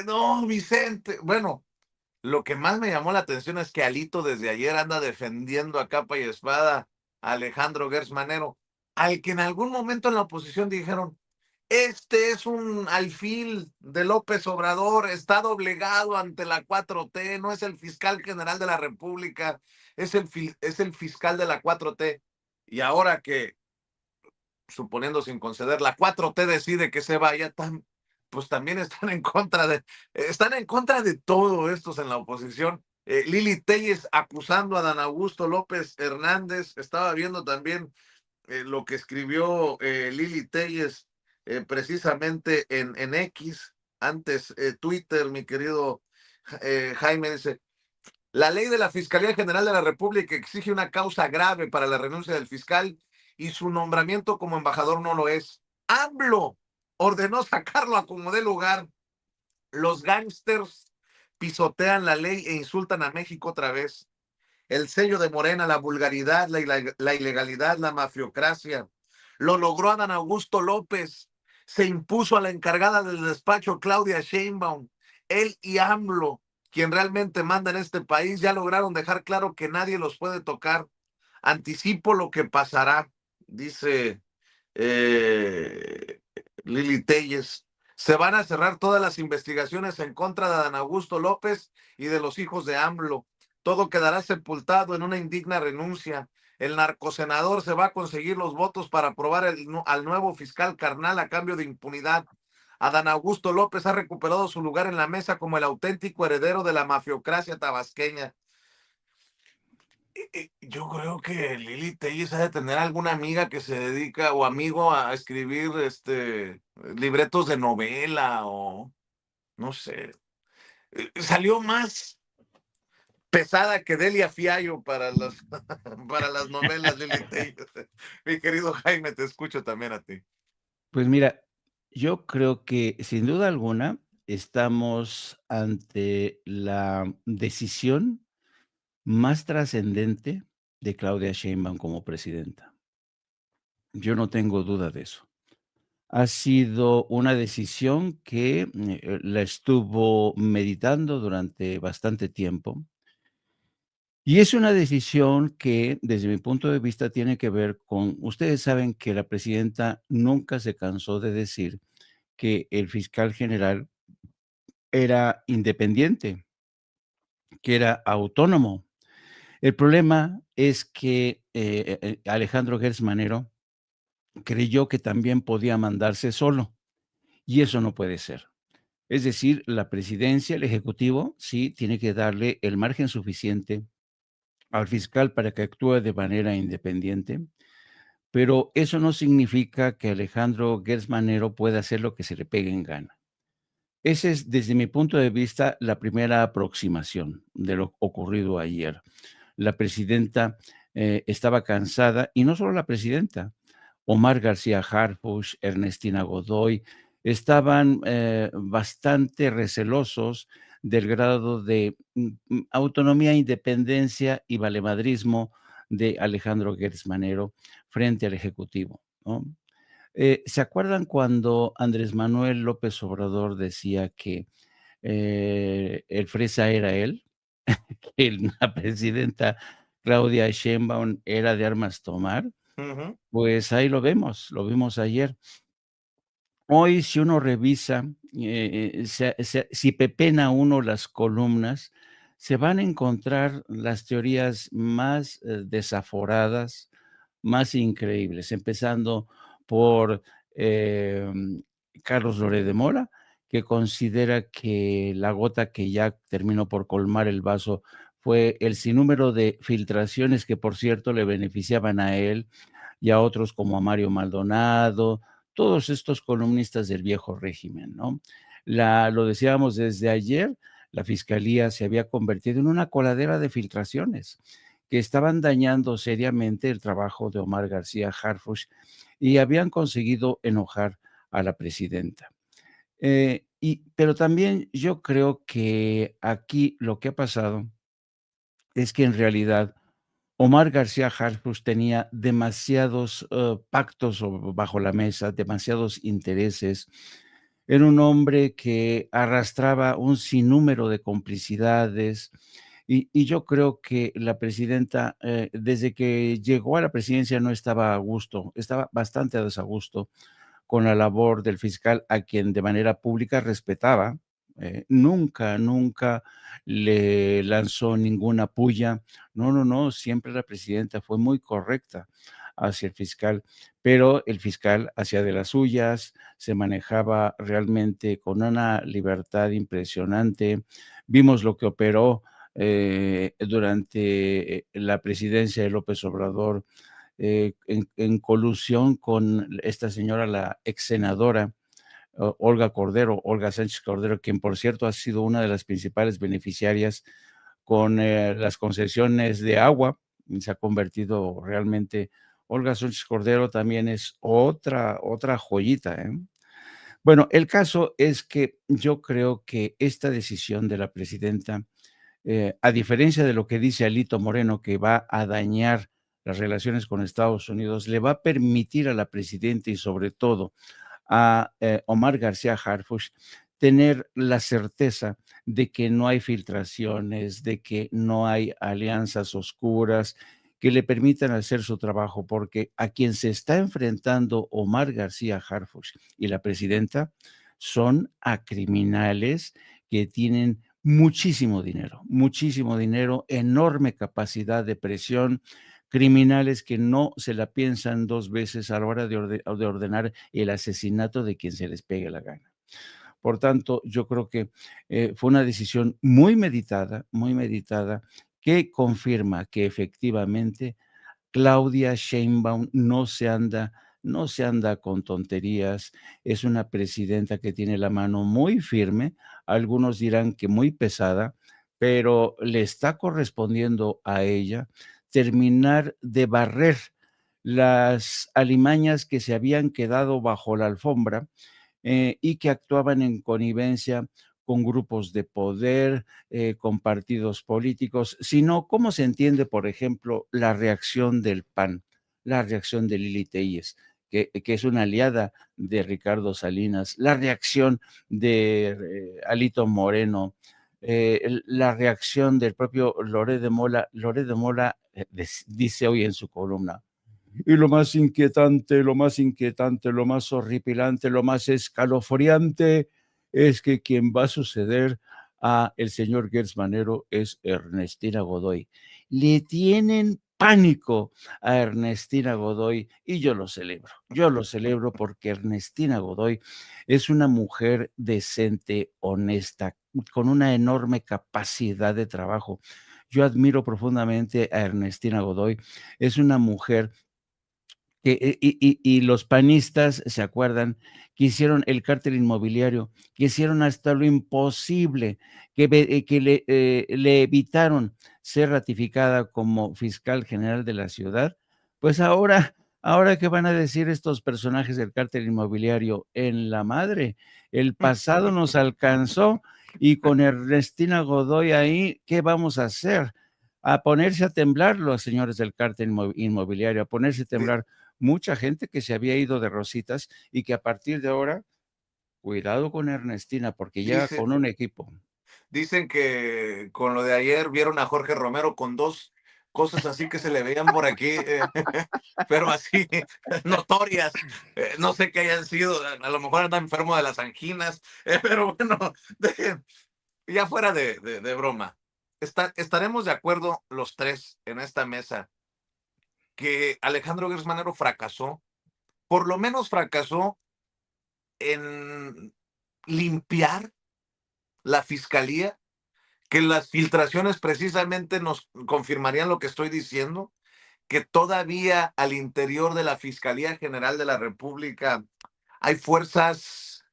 No, Vicente. Bueno, lo que más me llamó la atención es que Alito desde ayer anda defendiendo a capa y espada a Alejandro Gertz Manero, al que en algún momento en la oposición dijeron, este es un alfil de López Obrador, está doblegado ante la 4T, no es el fiscal general de la República, es el fiscal de la 4T. Y ahora que, suponiendo sin conceder, la 4T decide que se vaya, pues también están en contra de todo estos en la oposición. Lili Telles acusando a Dan Augusto López Hernández, estaba viendo también lo que escribió Lili Telles precisamente en X, antes Twitter, mi querido Jaime, dice, la ley de la Fiscalía General de la República exige una causa grave para la renuncia del fiscal y su nombramiento como embajador no lo es. AMLO ordenó sacarlo a como dé lugar. Los gángsters pisotean la ley e insultan a México otra vez. El sello de Morena, la vulgaridad, la ilegalidad, la mafiocracia. Lo logró Adán Augusto López. Se impuso a la encargada del despacho, Claudia Sheinbaum. Él y AMLO, quien realmente manda en este país, ya lograron dejar claro que nadie los puede tocar. Anticipo lo que pasará, dice eh, Lili Telles. Se van a cerrar todas las investigaciones en contra de Adán Augusto López y de los hijos de AMLO. Todo quedará sepultado en una indigna renuncia. El narcosenador se va a conseguir los votos para aprobar al nuevo fiscal carnal a cambio de impunidad. Adán Augusto López ha recuperado su lugar en la mesa como el auténtico heredero de la mafiocracia tabasqueña. Yo creo que Lili Telles ha de tener alguna amiga que se dedica o amigo a escribir libretos de novela o no sé. Salió más pesada que Delia Fiallo para para las novelas, Lili Telles. Mi querido Jaime, te escucho también a ti. Pues mira, yo creo que sin duda alguna estamos ante la decisión más trascendente de Claudia Sheinbaum como presidenta. Yo no tengo duda de eso. Ha sido una decisión que, la estuvo meditando durante bastante tiempo, y es una decisión que, desde mi punto de vista, tiene que ver con ustedes saben que la presidenta nunca se cansó de decir que el fiscal general era independiente, que era autónomo. El problema es que, Alejandro Gertz Manero creyó que también podía mandarse solo, y eso no puede ser. Es decir, la presidencia, el ejecutivo, sí tiene que darle el margen suficiente al fiscal para que actúe de manera independiente, pero eso no significa que Alejandro Gertz Manero pueda hacer lo que se le pegue en gana. Esa es, desde mi punto de vista, la primera aproximación de lo ocurrido ayer. La presidenta, estaba cansada, y no solo la presidenta, Omar García Harfuch, Ernestina Godoy, estaban, bastante recelosos del grado de, autonomía, independencia y valemadrismo de Alejandro Gertz Manero frente al ejecutivo, ¿no? ¿Se acuerdan cuando Andrés Manuel López Obrador decía que, el fresa era él? Que la presidenta Claudia Sheinbaum era de armas tomar. Ujú. Pues ahí lo vimos ayer. Hoy, si uno revisa, si pepena uno las columnas, se van a encontrar las teorías más, desaforadas, más increíbles, empezando por, Carlos Loret de Mola, que considera que la gota que ya terminó por colmar el vaso fue el sinnúmero de filtraciones que, por cierto, le beneficiaban a él y a otros como a Mario Maldonado, todos estos columnistas del viejo régimen, ¿no? Lo decíamos desde ayer, la fiscalía se había convertido en una coladera de filtraciones que estaban dañando seriamente el trabajo de Omar García Harfuch y habían conseguido enojar a la presidenta. Pero también yo creo que aquí lo que ha pasado es que en realidad Omar García Harfuch tenía demasiados, pactos bajo la mesa, demasiados intereses. Era un hombre que arrastraba un sinnúmero de complicidades, y yo creo que la presidenta, desde que llegó a la presidencia no estaba a gusto, estaba bastante a desagusto con la labor del fiscal, a quien de manera pública respetaba. Nunca, nunca le lanzó ninguna puya. No, no, no, siempre la presidenta fue muy correcta hacia el fiscal, pero el fiscal hacía de las suyas, se manejaba realmente con una libertad impresionante. Vimos lo que operó durante la presidencia de López Obrador, en colusión con esta señora, la ex senadora Olga Cordero, Olga Sánchez Cordero, quien por cierto ha sido una de las principales beneficiarias con las concesiones de agua. Se ha convertido realmente, Olga Sánchez Cordero también es otra joyita, ¿eh? Bueno, el caso es que yo creo que esta decisión de la presidenta, a diferencia de lo que dice Alito Moreno, que va a dañar las relaciones con Estados Unidos, le va a permitir a la presidenta y sobre todo a Omar García Harfuch tener la certeza de que no hay filtraciones, de que no hay alianzas oscuras que le permitan hacer su trabajo, porque a quien se está enfrentando Omar García Harfuch y la presidenta son a criminales que tienen muchísimo dinero, enorme capacidad de presión, criminales que no se la piensan 2 veces a la hora de ordenar el asesinato de quien se les pegue la gana. Por tanto, yo creo que, fue una decisión muy meditada, que confirma que efectivamente Claudia Sheinbaum no se anda con tonterías, es una presidenta que tiene la mano muy firme, algunos dirán que muy pesada, pero le está correspondiendo a ella terminar de barrer las alimañas que se habían quedado bajo la alfombra, y que actuaban en connivencia con grupos de poder, con partidos políticos, sino cómo se entiende, por ejemplo, la reacción del PAN, la reacción de Lili Téllez, que es una aliada de Ricardo Salinas, la reacción de Alito Moreno, la reacción del propio Loret de Mola. Loret de Mola dice hoy en su columna, y lo más inquietante, lo más horripilante, lo más escalofriante es que quien va a suceder a el señor Gertz Manero es Ernestina Godoy. Le tienen pánico a Ernestina Godoy y yo lo celebro porque Ernestina Godoy es una mujer decente, honesta, con una enorme capacidad de trabajo. Yo admiro profundamente a Ernestina Godoy, es una mujer y los panistas se acuerdan que hicieron el cártel inmobiliario, que hicieron hasta lo imposible, que le evitaron ser ratificada como fiscal general de la ciudad. Pues ahora, ¿qué van a decir estos personajes del cártel inmobiliario? En la madre, el pasado nos alcanzó y con Ernestina Godoy ahí, ¿qué vamos a hacer? A ponerse a temblar los señores del cártel inmobiliario, a ponerse a Di- temblar mucha gente que se había ido de rositas y que a partir de ahora, cuidado con Ernestina, porque llega Dice, con un equipo. dicen que con lo de ayer vieron a Jorge Romero con dos cosas así que se le veían por aquí, pero así notorias. No sé qué hayan sido, a lo mejor anda enfermo de las anginas, pero bueno, ya fuera de broma. Estaremos de acuerdo los tres en esta mesa que Alejandro Gersmanero fracasó, por lo menos fracasó en limpiar la fiscalía, que las filtraciones precisamente nos confirmarían lo que estoy diciendo, que todavía al interior de la Fiscalía General de la República hay fuerzas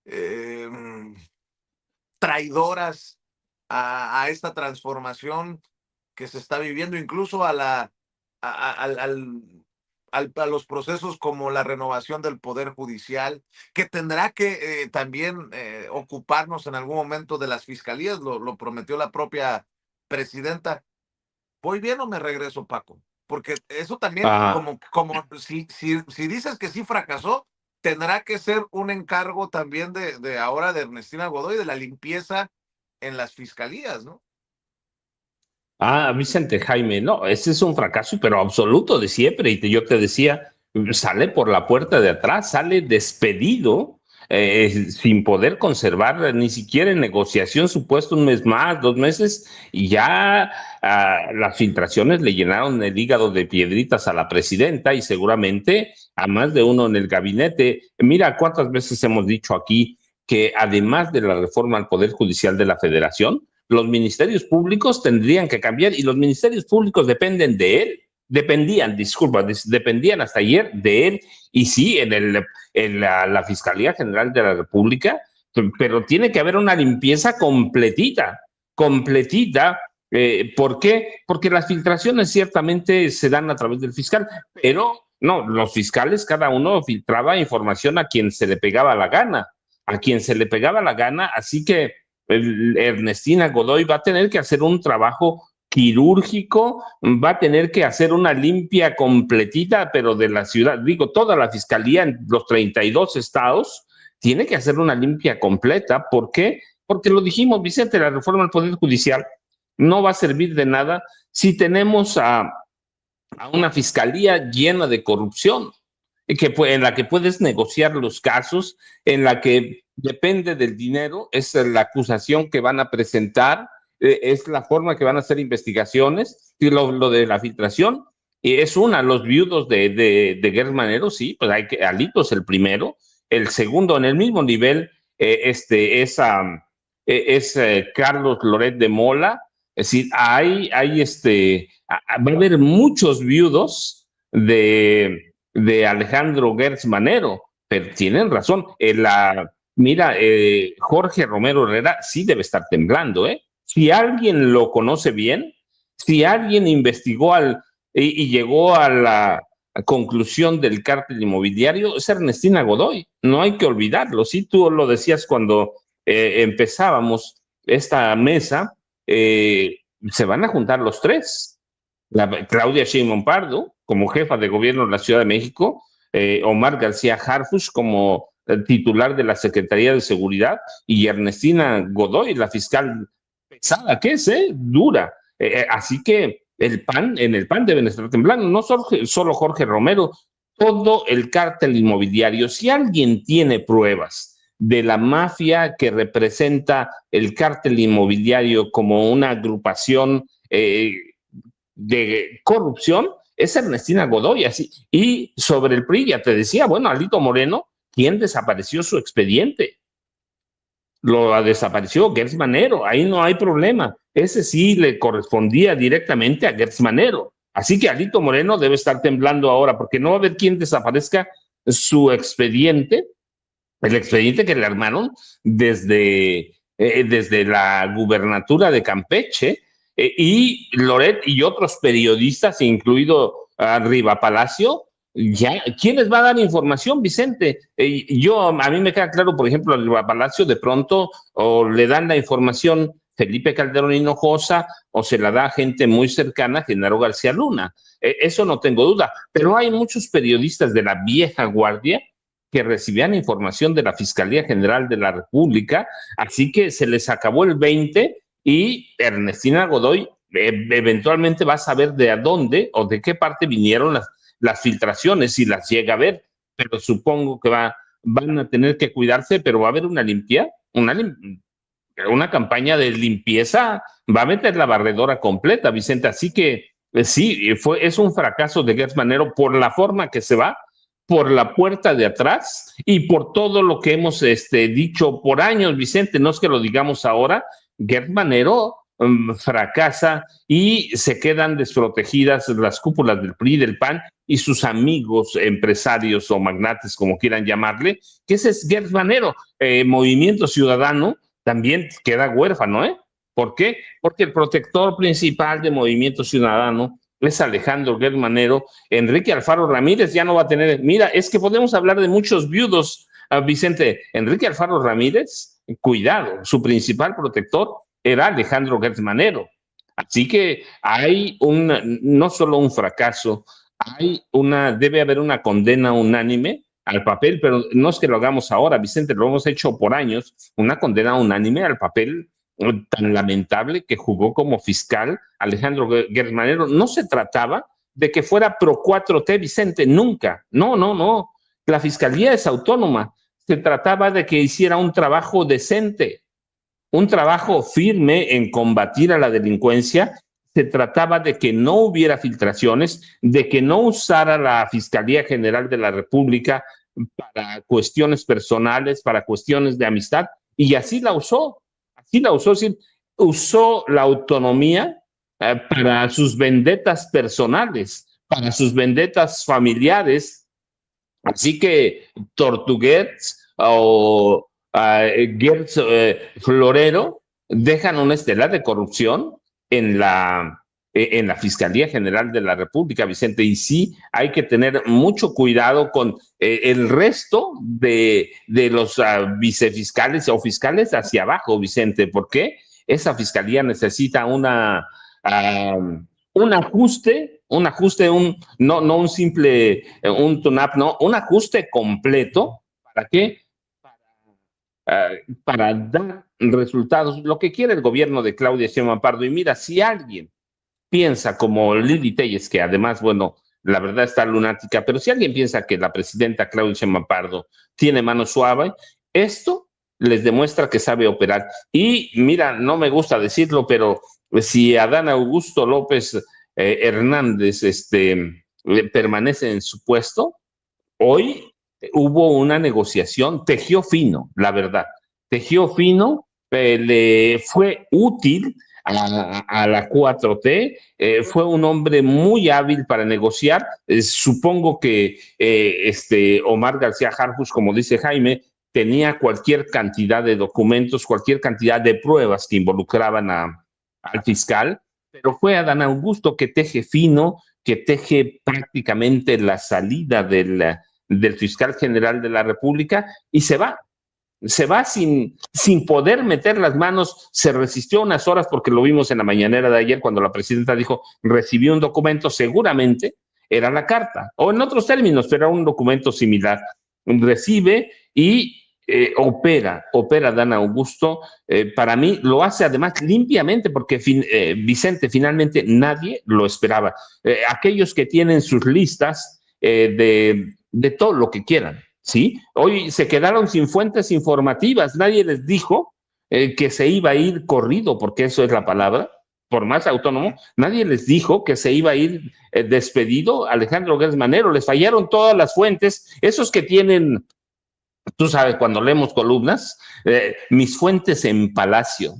eh, traidoras a esta transformación que se está viviendo, incluso a los procesos como la renovación del Poder Judicial, que tendrá que también ocuparnos en algún momento de las fiscalías, lo prometió la propia presidenta. ¿Voy bien o me regreso, Paco? Porque eso también, Ah, como si dices que sí fracasó, tendrá que ser un encargo también de ahora de Ernestina Godoy, de la limpieza en las fiscalías, ¿no? Vicente Jaime, no, ese es un fracaso, pero absoluto de siempre. Yo te decía, sale por la puerta de atrás, sale despedido, sin poder conservar ni siquiera en negociación su puesto un mes más, 2 meses, y ya las filtraciones le llenaron el hígado de piedritas a la presidenta y seguramente a más de uno en el gabinete. Mira cuántas veces hemos dicho aquí que además de la reforma al Poder Judicial de la Federación, los ministerios públicos tendrían que cambiar y los ministerios públicos dependen de él, dependían hasta ayer de él y sí, en la Fiscalía General de la República, pero tiene que haber una limpieza completita. ¿Por qué? Porque las filtraciones ciertamente se dan a través del fiscal, pero no, los fiscales cada uno filtraba información a quien se le pegaba la gana, así que Ernestina Godoy va a tener que hacer un trabajo quirúrgico, va a tener que hacer una limpia completita, pero de la ciudad, digo, toda la fiscalía en los 32 estados tiene que hacer una limpia completa. ¿Por qué? Porque lo dijimos, Vicente, la reforma del Poder Judicial no va a servir de nada si tenemos a una fiscalía llena de corrupción, en la que puedes negociar los casos, en la que depende del dinero, es la acusación que van a presentar, es la forma que van a hacer investigaciones, y lo de la filtración, y es los viudos de Gers Manero, sí, pues Alito es el primero, el segundo en el mismo nivel, Carlos Loret de Mola, es decir, va a haber muchos viudos de Alejandro Gers Manero, pero tienen razón. Mira, Jorge Romero Herrera sí debe estar temblando, ¿eh? Si alguien lo conoce bien, si alguien investigó y llegó a la conclusión del cártel inmobiliario, es Ernestina Godoy. No hay que olvidarlo. Sí, tú lo decías cuando empezábamos esta mesa, se van a juntar los tres. Claudia Sheinbaum Pardo como jefa de gobierno de la Ciudad de México, Omar García Harfuch como titular de la Secretaría de Seguridad y Ernestina Godoy, la fiscal pesada que es, dura. Así que en el PAN deben estar temblando, no solo Jorge Romero, todo el cártel inmobiliario. Si alguien tiene pruebas de la mafia que representa el cártel inmobiliario como una agrupación de corrupción, es Ernestina Godoy. Así. Y sobre el PRI, ya te decía, bueno, Alito Moreno, ¿quién desapareció su expediente? Lo desapareció Gers Manero, ahí no hay problema. Ese sí le correspondía directamente a Gers Manero. Así que Alito Moreno debe estar temblando ahora, porque no va a haber quien desaparezca su expediente, el expediente que le armaron desde la gubernatura de Campeche, y Loret y otros periodistas, incluido Riva Palacio, ya, ¿quién les va a dar información, Vicente? A mí me queda claro, por ejemplo, a Riva Palacio de pronto o le dan la información Felipe Calderón Hinojosa o se la da a gente muy cercana, Genaro García Luna. Eso no tengo duda, pero hay muchos periodistas de la vieja guardia que recibían información de la Fiscalía General de la República, así que se les acabó el 20 y Ernestina Godoy eventualmente va a saber de a dónde o de qué parte vinieron las filtraciones, si las llega a ver, pero supongo que van a tener que cuidarse, pero va a haber una campaña de limpieza, va a meter la barredora completa, Vicente, así que sí, es un fracaso de Gers Manero por la forma que se va, por la puerta de atrás y por todo lo que hemos dicho por años, Vicente, no es que lo digamos ahora, Gers Manero fracasa y se quedan desprotegidas las cúpulas del PRI, del PAN y sus amigos empresarios o magnates, como quieran llamarle, que ese es Gers Manero. Movimiento Ciudadano también queda huérfano, ¿eh? ¿Por qué? Porque el protector principal de Movimiento Ciudadano es Alejandro Gers Manero. Enrique Alfaro Ramírez ya no va a tener. Mira, es que podemos hablar de muchos viudos, Vicente. Enrique Alfaro Ramírez, cuidado, su principal protector era Alejandro Gers Manero. Así que hay no solo un fracaso, debe haber una condena unánime al papel, pero no es que lo hagamos ahora, Vicente, lo hemos hecho por años, una condena unánime al papel tan lamentable que jugó como fiscal Alejandro Gertz Manero. No se trataba de que fuera pro 4T, Vicente, nunca. No, no, no. La fiscalía es autónoma. Se trataba de que hiciera un trabajo decente, un trabajo firme en combatir a la delincuencia. Se trataba de que no hubiera filtraciones, de que no usara la Fiscalía General de la República para cuestiones personales, para cuestiones de amistad, y así la usó. Así la usó, sí, usó la autonomía para sus vendetas personales, para sus vendetas familiares. Así que Tortuguets o Gertz Florero dejan una estela de corrupción en en la Fiscalía General de la República, Vicente, y sí hay que tener mucho cuidado con el resto de los vicefiscales o fiscales hacia abajo, Vicente, porque esa fiscalía necesita un ajuste, no un simple, un tune-up, no, un ajuste completo. ¿Para qué? Para dar resultados, lo que quiere el gobierno de Claudia Sheinbaum Pardo. Y mira, si alguien piensa como Lili Telles, que además, bueno, la verdad está lunática, pero si alguien piensa que la presidenta Claudia Sheinbaum Pardo tiene mano suave, esto les demuestra que sabe operar. Y mira, no me gusta decirlo, pero si Adán Augusto López Hernández permanece en su puesto, hoy hubo una negociación, tejió fino, la verdad, tejió fino, le fue útil a la 4T, fue un hombre muy hábil para negociar. Supongo que Omar García Harfuch, como dice Jaime, tenía cualquier cantidad de documentos, cualquier cantidad de pruebas que involucraban al fiscal, pero fue Adán Augusto que teje fino, que teje prácticamente la salida del fiscal general de la República y se va sin poder meter las manos. Se resistió unas horas porque lo vimos en la mañanera de ayer cuando la presidenta dijo recibió un documento, seguramente era la carta o en otros términos, pero era un documento similar. Recibe y opera Dan Augusto. Para mí lo hace además limpiamente porque Vicente, finalmente nadie lo esperaba. Aquellos que tienen sus listas de todo lo que quieran, ¿sí? Hoy se quedaron sin fuentes informativas, nadie les dijo que se iba a ir corrido, porque eso es la palabra, por más autónomo, nadie les dijo que se iba a ir despedido Alejandro Gertz Manero. Les fallaron todas las fuentes, esos que tienen, tú sabes, cuando leemos columnas, mis fuentes en Palacio,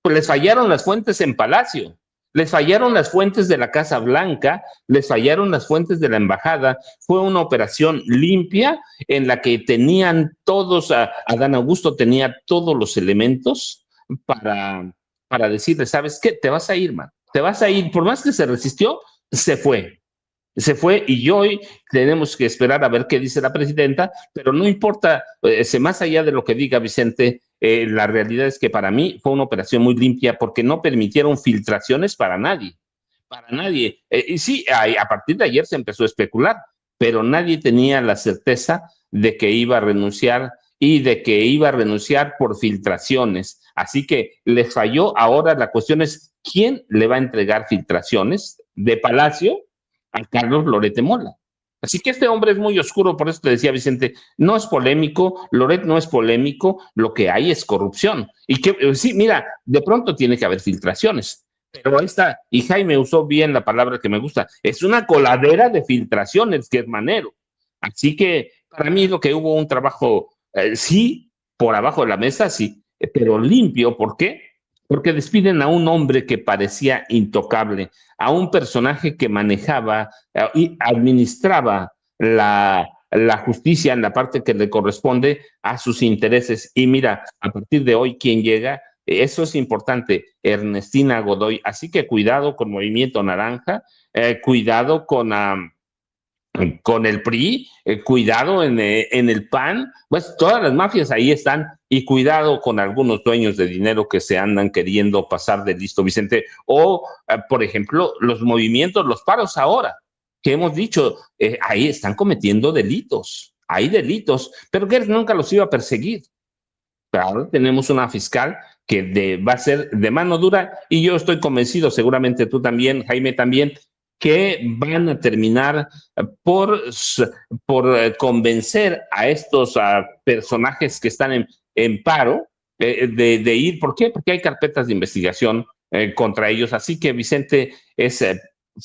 pues les fallaron las fuentes en Palacio. Les fallaron las fuentes de la Casa Blanca, les fallaron las fuentes de la embajada. Fue una operación limpia en la que tenían todos, Adán Augusto tenía todos los elementos para decirle, ¿sabes qué? Te vas a ir, man. Te vas a ir. Por más que se resistió, se fue. Se fue y hoy tenemos que esperar a ver qué dice la presidenta, pero no importa, más allá de lo que diga Vicente, la realidad es que para mí fue una operación muy limpia porque no permitieron filtraciones para nadie, para nadie. Y sí, a partir de ayer se empezó a especular, pero nadie tenía la certeza de que iba a renunciar y de que iba a renunciar por filtraciones. Así que les falló. Ahora la cuestión es, ¿quién le va a entregar filtraciones de Palacio a Carlos Loret de Mola? Así que este hombre es muy oscuro, por eso te decía Vicente, no es polémico, Loret no es polémico, lo que hay es corrupción. Y que sí, mira, de pronto tiene que haber filtraciones, pero ahí está, y Jaime usó bien la palabra que me gusta, es una coladera de filtraciones, que es Manero. Así que para mí lo que hubo un trabajo, sí, por abajo de la mesa, sí, pero limpio. ¿Por qué? Porque despiden a un hombre que parecía intocable, a un personaje que manejaba y administraba la justicia en la parte que le corresponde a sus intereses. Y mira, a partir de hoy, ¿quién llega? Eso es importante, Ernestina Godoy. Así que cuidado con Movimiento Naranja, cuidado con el PRI, cuidado en el PAN, pues todas las mafias ahí están, y cuidado con algunos dueños de dinero que se andan queriendo pasar de listo, Vicente, o por ejemplo, los movimientos, los paros ahora, que hemos dicho, ahí están cometiendo delitos, hay delitos, pero Gertz nunca los iba a perseguir. Pero ahora tenemos una fiscal que va a ser de mano dura y yo estoy convencido, seguramente tú también, Jaime también, que van a terminar por, por convencer a estos personajes que están en paro de ir. ¿Por qué? Porque hay carpetas de investigación contra ellos. Así que, Vicente,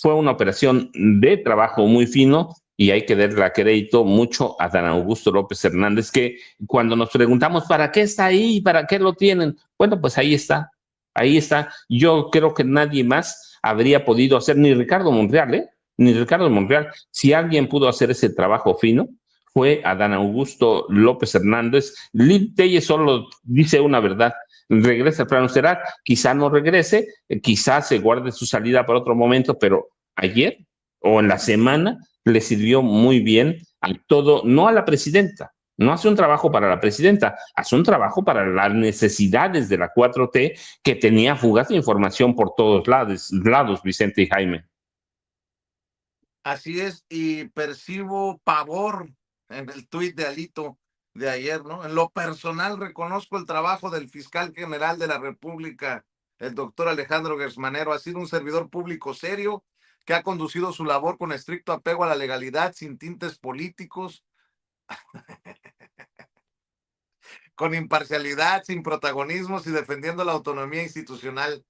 fue una operación de trabajo muy fino y hay que darle crédito mucho a Dan Augusto López Hernández, que cuando nos preguntamos ¿para qué está ahí? ¿Para qué lo tienen? Bueno, pues ahí está, ahí está. Yo creo que nadie más habría podido hacer, ni Ricardo Monreal, ¿eh? Ni Ricardo Monreal. Si alguien pudo hacer ese trabajo fino, fue Adán Augusto López Hernández. Lili Telles solo dice una verdad. Regresa el plano Será, quizá no regrese, quizá se guarde su salida para otro momento, pero ayer o en la semana le sirvió muy bien a todo, no a la presidenta, no hace un trabajo para la presidenta, hace un trabajo para las necesidades de la 4T que tenía fugas de información por todos lados, Vicente y Jaime. Así es, y percibo pavor en el tuit de Alito de ayer, ¿no? En lo personal reconozco el trabajo del fiscal general de la República, el doctor Alejandro Gertz Manero. Ha sido un servidor público serio que ha conducido su labor con estricto apego a la legalidad, sin tintes políticos, con imparcialidad, sin protagonismos y defendiendo la autonomía institucional.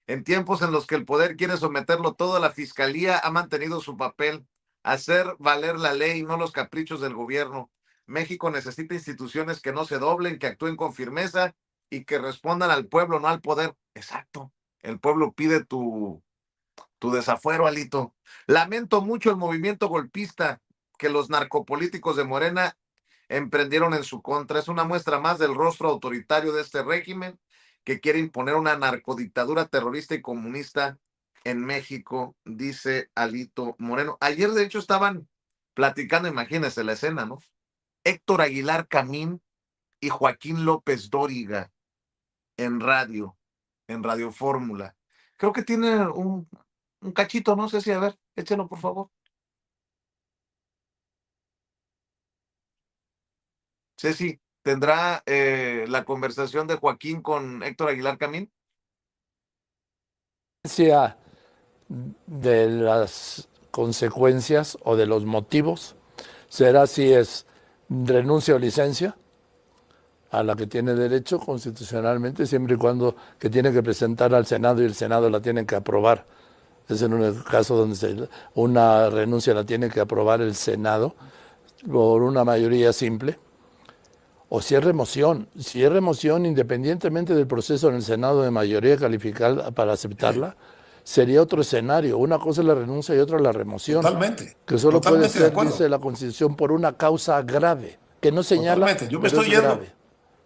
En tiempos en los que el poder quiere someterlo todo, la fiscalía ha mantenido su papel, hacer valer la ley, no los caprichos del gobierno. México necesita instituciones que no se doblen, que actúen con firmeza y que respondan al pueblo, no al poder. Exacto. El pueblo pide tu desafuero, Alito. Lamento mucho el movimiento golpista que los narcopolíticos de Morena emprendieron en su contra. Es una muestra más del rostro autoritario de este régimen que quiere imponer una narcodictadura terrorista y comunista en México, dice Alito Moreno. Ayer, de hecho, estaban platicando, imagínense la escena, ¿no? Héctor Aguilar Camín y Joaquín López Dóriga en Radio Fórmula. Creo que tiene un cachito, no sé si, a ver, échelo por favor. Ceci, ¿tendrá la conversación de Joaquín con Héctor Aguilar Camín? De las consecuencias o de los motivos será si es renuncia o licencia a la que tiene derecho constitucionalmente, siempre y cuando que tiene que presentar al Senado y el Senado la tiene que aprobar. Es en un caso donde una renuncia la tiene que aprobar el Senado por una mayoría simple. O si es remoción, independientemente del proceso en el Senado de mayoría calificada para aceptarla, sería otro escenario. Una cosa es la renuncia y otra la remoción. Totalmente. Que solo puede Totalmente de ser, acuerdo. dice la Constitución, por una causa grave, que no señala, Totalmente. Yo pero es grave.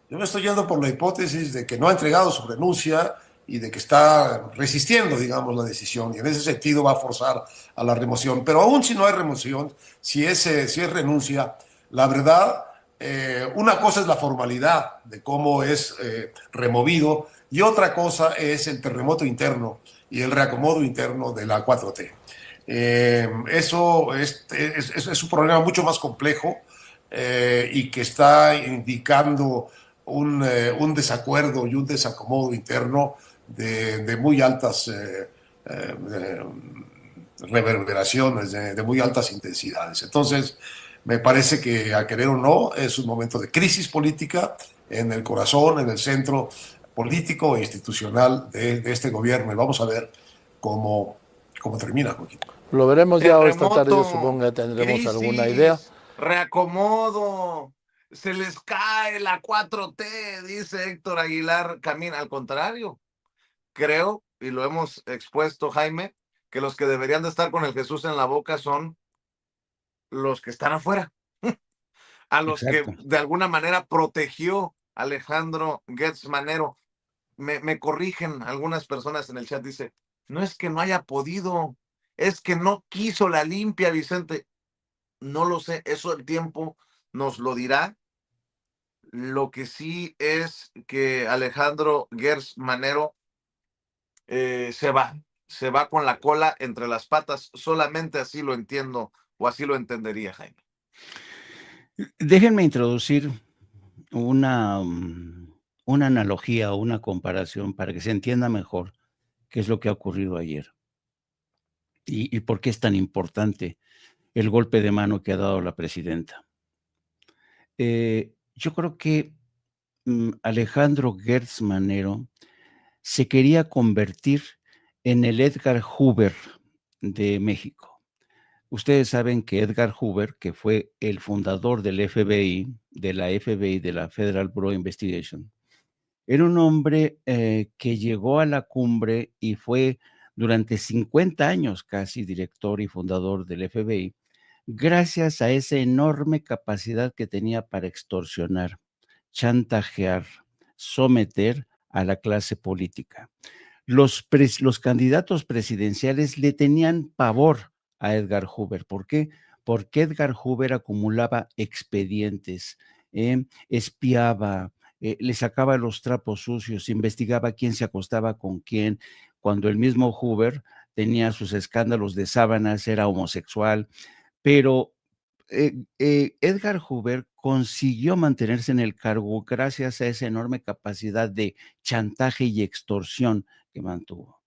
Yo me estoy yendo por la hipótesis de que no ha entregado su renuncia y de que está resistiendo, digamos, la decisión. Y en ese sentido va a forzar a la remoción. Pero aún si no hay remoción, si es renuncia, la verdad, una cosa es la formalidad de cómo es removido y otra cosa es el terremoto interno y el reacomodo interno de la 4T. Eso es un problema mucho más complejo y que está indicando un desacuerdo y un desacomodo interno de muy altas reverberaciones, de muy altas intensidades. Entonces, me parece que, a querer o no, es un momento de crisis política en el corazón, en el centro político e institucional de este gobierno. Y vamos a ver cómo termina, Joaquín. Lo veremos ya esta tarde, yo Terremoto, supongo que tendremos alguna idea. crisis, reacomodo, se les cae la 4T, dice Héctor Aguilar Camín. Al contrario, creo, y lo hemos expuesto, Jaime, que los que deberían de estar con el Jesús en la boca son los que están afuera, a los que Exacto. de alguna manera protegió Alejandro Gertz Manero. Me corrigen algunas personas en el chat, dice, no es que no haya podido, es que no quiso la limpia, Vicente. No lo sé, eso el tiempo nos lo dirá. Lo que sí es que Alejandro Gertz Manero se va con la cola entre las patas. Solamente así lo entiendo o así lo entendería, Jaime. Déjenme introducir una, una analogía o una comparación para que se entienda mejor qué es lo que ha ocurrido ayer y por qué es tan importante el golpe de mano que ha dado la presidenta. Yo creo que Alejandro Gertz Manero se quería convertir en el Edgar Hoover de México. Ustedes saben que Edgar Hoover, que fue el fundador del FBI, de la Federal Bureau of Investigation, era un hombre que llegó a la cumbre y fue durante 50 años casi director y fundador del FBI, gracias a esa enorme capacidad que tenía para extorsionar, chantajear, someter a la clase política. Los candidatos presidenciales le tenían pavor a Edgar Hoover. ¿Por qué? Porque Edgar Hoover acumulaba expedientes, espiaba, le sacaba los trapos sucios, investigaba quién se acostaba con quién, cuando el mismo Hoover tenía sus escándalos de sábanas, era homosexual, pero Edgar Hoover consiguió mantenerse en el cargo gracias a esa enorme capacidad de chantaje y extorsión que mantuvo.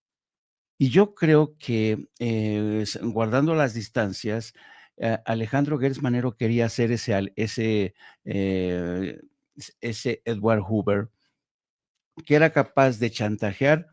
Y yo creo que, guardando las distancias, Alejandro Gertz Manero quería hacer eh, ese Edward Hoover, que era capaz de chantajear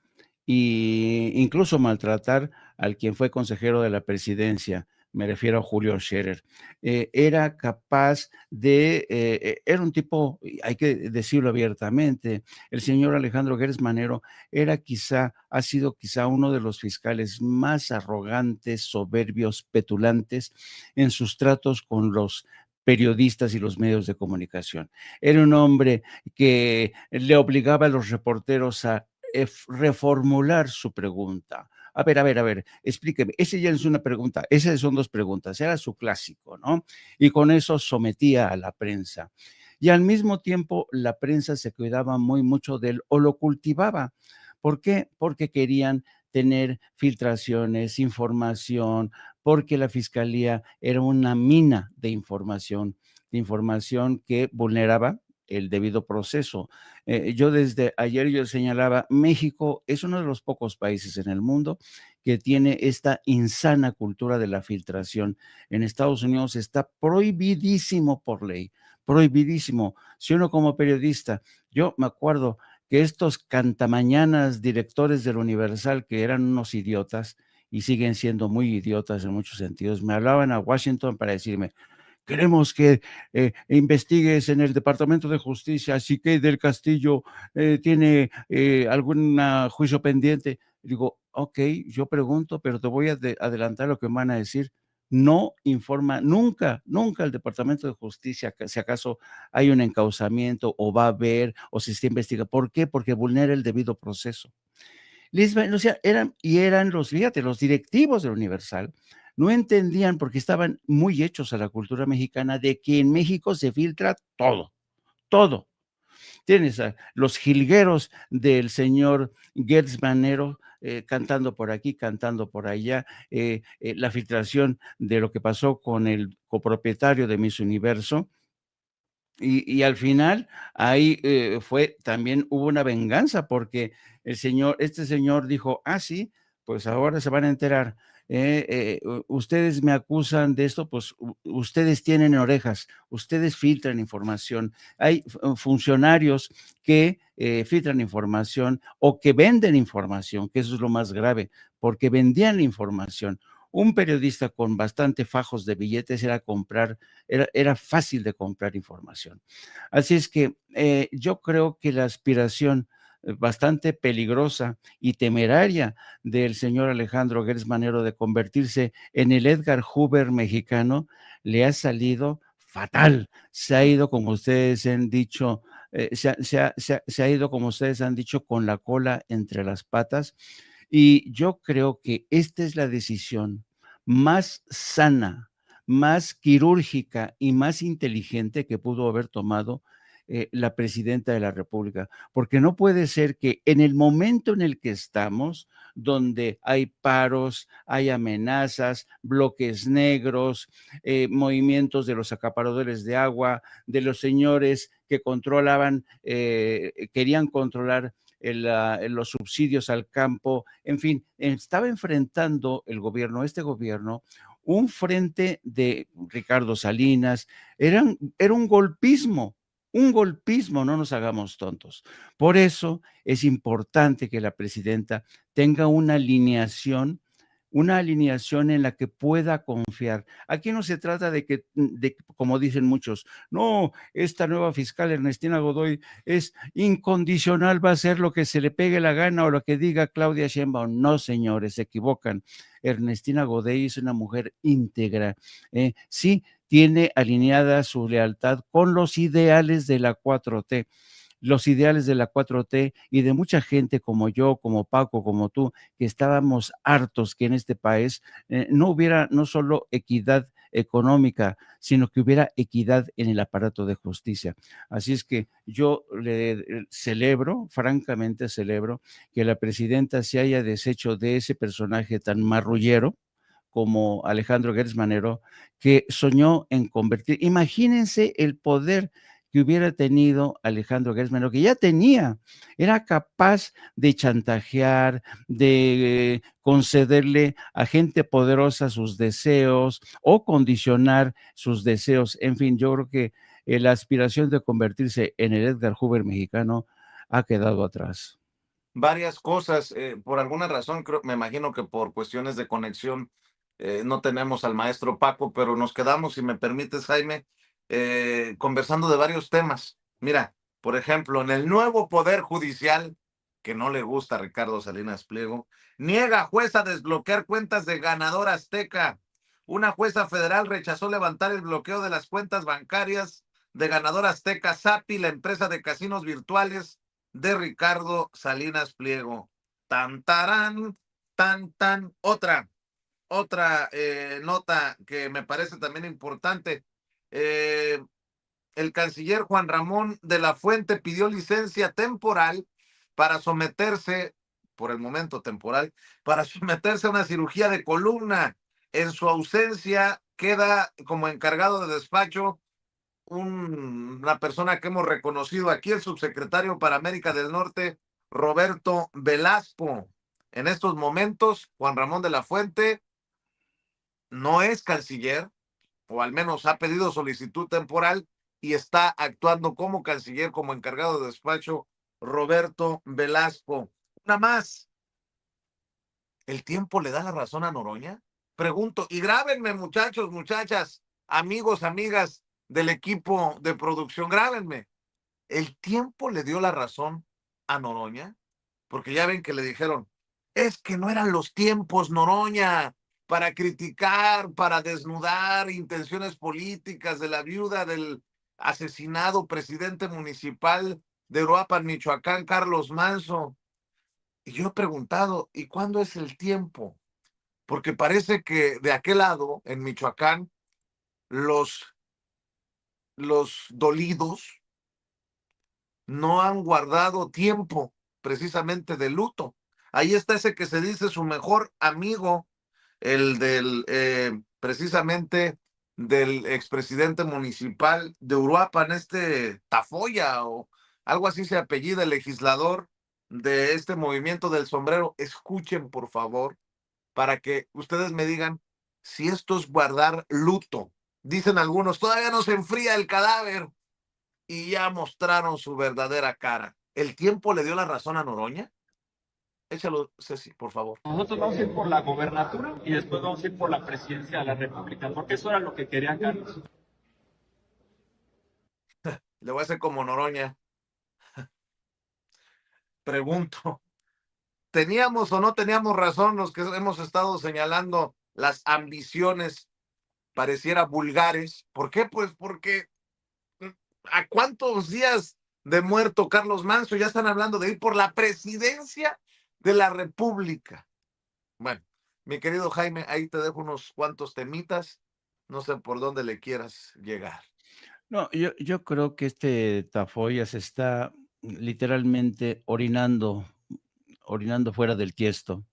e incluso maltratar al quien fue consejero de la presidencia, me refiero a Julio Scherer. Era capaz de, era un tipo, hay que decirlo abiertamente, el señor Alejandro Gertz Manero ha sido quizá uno de los fiscales más arrogantes, soberbios, petulantes en sus tratos con los periodistas y los medios de comunicación. Era un hombre que le obligaba a los reporteros a reformular su pregunta. A ver, explíqueme. Esa ya es una pregunta, esas son dos preguntas, era su clásico, ¿no? Y con eso sometía a la prensa. Y al mismo tiempo la prensa se cuidaba muy mucho de él o lo cultivaba. ¿Por qué? Porque querían tener filtraciones, información, porque la fiscalía era una mina de información que vulneraba el debido proceso. Yo desde ayer yo señalaba, México es uno de los pocos países en el mundo que tiene esta insana cultura de la filtración. En Estados Unidos está prohibidísimo por ley, prohibidísimo. Si uno como periodista, yo me acuerdo que estos cantamañanas directores del Universal, que eran unos idiotas y siguen siendo muy idiotas en muchos sentidos, me hablaban a Washington para decirme, queremos que investigues en el Departamento de Justicia si Kate del Castillo tiene algún juicio pendiente. Digo, ok, yo pregunto, pero te voy a adelantar lo que me van a decir. No informa nunca, nunca el Departamento de Justicia, si acaso hay un encauzamiento o va a haber o se está investigando. ¿Por qué? Porque vulnera el debido proceso. O sea, eran fíjate, los directivos del Universal no entendían porque estaban muy hechos a la cultura mexicana de que en México se filtra todo, todo. Tienes a los jilgueros del señor Gertz Manero cantando por aquí, cantando por allá, la filtración de lo que pasó con el copropietario de Miss Universo, y al final ahí también hubo una venganza porque este señor dijo, sí, pues ahora se van a enterar. Ustedes me acusan de esto, pues ustedes tienen orejas, ustedes filtran información. Hay funcionarios que filtran información o que venden información, que eso es lo más grave, porque vendían la información. Un periodista con bastante fajos de billetes era fácil de comprar información. Así es que yo creo que la aspiración bastante peligrosa y temeraria del señor Alejandro Gertz Manero de convertirse en el Edgar Hoover mexicano le ha salido fatal. Se ha ido, como ustedes han dicho, se ha ido, como ustedes han dicho, con la cola entre las patas. Y yo creo que esta es la decisión más sana, más quirúrgica y más inteligente que pudo haber tomado la presidenta de la República, porque no puede ser que en el momento en el que estamos, donde hay paros, hay amenazas, bloques negros, movimientos de los acaparadores de agua, de los señores que controlaban, querían controlar los subsidios al campo, en fin, estaba enfrentando este gobierno, un frente de Ricardo Salinas, era un golpismo, no nos hagamos tontos. Por eso es importante que la presidenta tenga una alineación en la que pueda confiar. Aquí no se trata de que, como dicen muchos, no, esta nueva fiscal Ernestina Godoy es incondicional, va a hacer lo que se le pegue la gana o lo que diga Claudia Sheinbaum. No, señores, se equivocan. Ernestina Godoy es una mujer íntegra. Sí, tiene alineada su lealtad con los ideales de la 4T, los ideales de la 4T y de mucha gente como yo, como Paco, como tú, que estábamos hartos que en este país no hubiera no solo equidad económica, sino que hubiera equidad en el aparato de justicia. Así es que yo celebro, francamente celebro, que la presidenta se haya deshecho de ese personaje tan marrullero como Alejandro Gertz Manero, que soñó en convertir. Imagínense el poder que hubiera tenido Alejandro Gertz Manero, que ya tenía, era capaz de chantajear, de concederle a gente poderosa sus deseos o condicionar sus deseos. En fin, yo creo que la aspiración de convertirse en el Edgar Hoover mexicano ha quedado atrás. Varias cosas, por alguna razón, me imagino que por cuestiones de conexión, no tenemos al maestro Paco, pero nos quedamos, si me permites, Jaime, conversando de varios temas. Mira, por ejemplo, en el nuevo Poder Judicial, que no le gusta a Ricardo Salinas Pliego, niega jueza desbloquear cuentas de Ganador Azteca. Una jueza federal rechazó levantar el bloqueo de las cuentas bancarias de Ganador Azteca, Sapi, la empresa de casinos virtuales de Ricardo Salinas Pliego. Tan, tarán, tan, tan. Otra nota que me parece también importante. El canciller Juan Ramón de la Fuente pidió licencia temporal para someterse, por el momento temporal, para someterse a una cirugía de columna. En su ausencia queda como encargado de despacho una persona que hemos reconocido aquí, el subsecretario para América del Norte, Roberto Velasco. En estos momentos, Juan Ramón de la Fuente no es canciller, o al menos ha pedido solicitud temporal y está actuando como canciller, como encargado de despacho, Roberto Velasco. Una más, ¿el tiempo le da la razón a Noroña? Pregunto, y grábenme, muchachos, muchachas, amigos, amigas del equipo de producción, grábenme. ¿El tiempo le dio la razón a Noroña? Porque ya ven que le dijeron, es que no eran los tiempos, Noroña, para criticar, para desnudar intenciones políticas de la viuda del asesinado presidente municipal de Uruapan, Michoacán, Carlos Manso. Y yo he preguntado, ¿y cuándo es el tiempo? Porque parece que de aquel lado, en Michoacán, los dolidos no han guardado tiempo precisamente de luto. Ahí está ese que se dice su mejor amigo, el del precisamente del expresidente municipal de Uruapan, Tafoya o algo así se apellida, el legislador de este movimiento del sombrero. Escuchen, por favor, para que ustedes me digan si esto es guardar luto. Dicen algunos, todavía no se enfría el cadáver y ya mostraron su verdadera cara. ¿El tiempo le dio la razón a Noroña? Échalo, Ceci, por favor. Nosotros vamos a ir por la gobernatura y después vamos a ir por la presidencia de la República, porque eso era lo que quería Carlos. Le voy a hacer como Noroña. Pregunto, ¿teníamos o no teníamos razón los que hemos estado señalando las ambiciones pareciera vulgares? ¿Por qué? Pues porque ¿a cuántos días de muerto Carlos Manso ya están hablando de ir por la presidencia de la República? Bueno, mi querido Jaime, ahí te dejo unos cuantos temitas. No sé por dónde le quieras llegar. No, yo creo que este Tafoya se está literalmente orinando fuera del tiesto.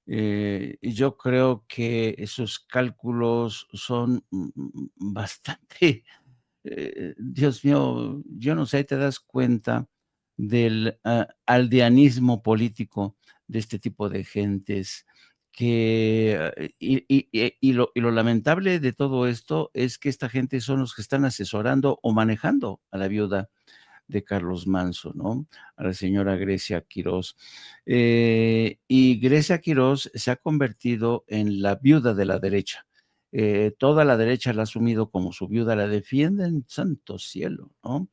Y yo creo que sus cálculos son bastante, Dios mío, yo no sé, ahí te das cuenta del aldeanismo político de este tipo de gentes que, y lo lamentable de todo esto es que esta gente son los que están asesorando o manejando a la viuda de Carlos Manso, ¿no? A la señora Grecia Quirós. Y Grecia Quirós se ha convertido en la viuda de la derecha. Toda la derecha la ha asumido como su viuda, la defienden, santo cielo, ¿no?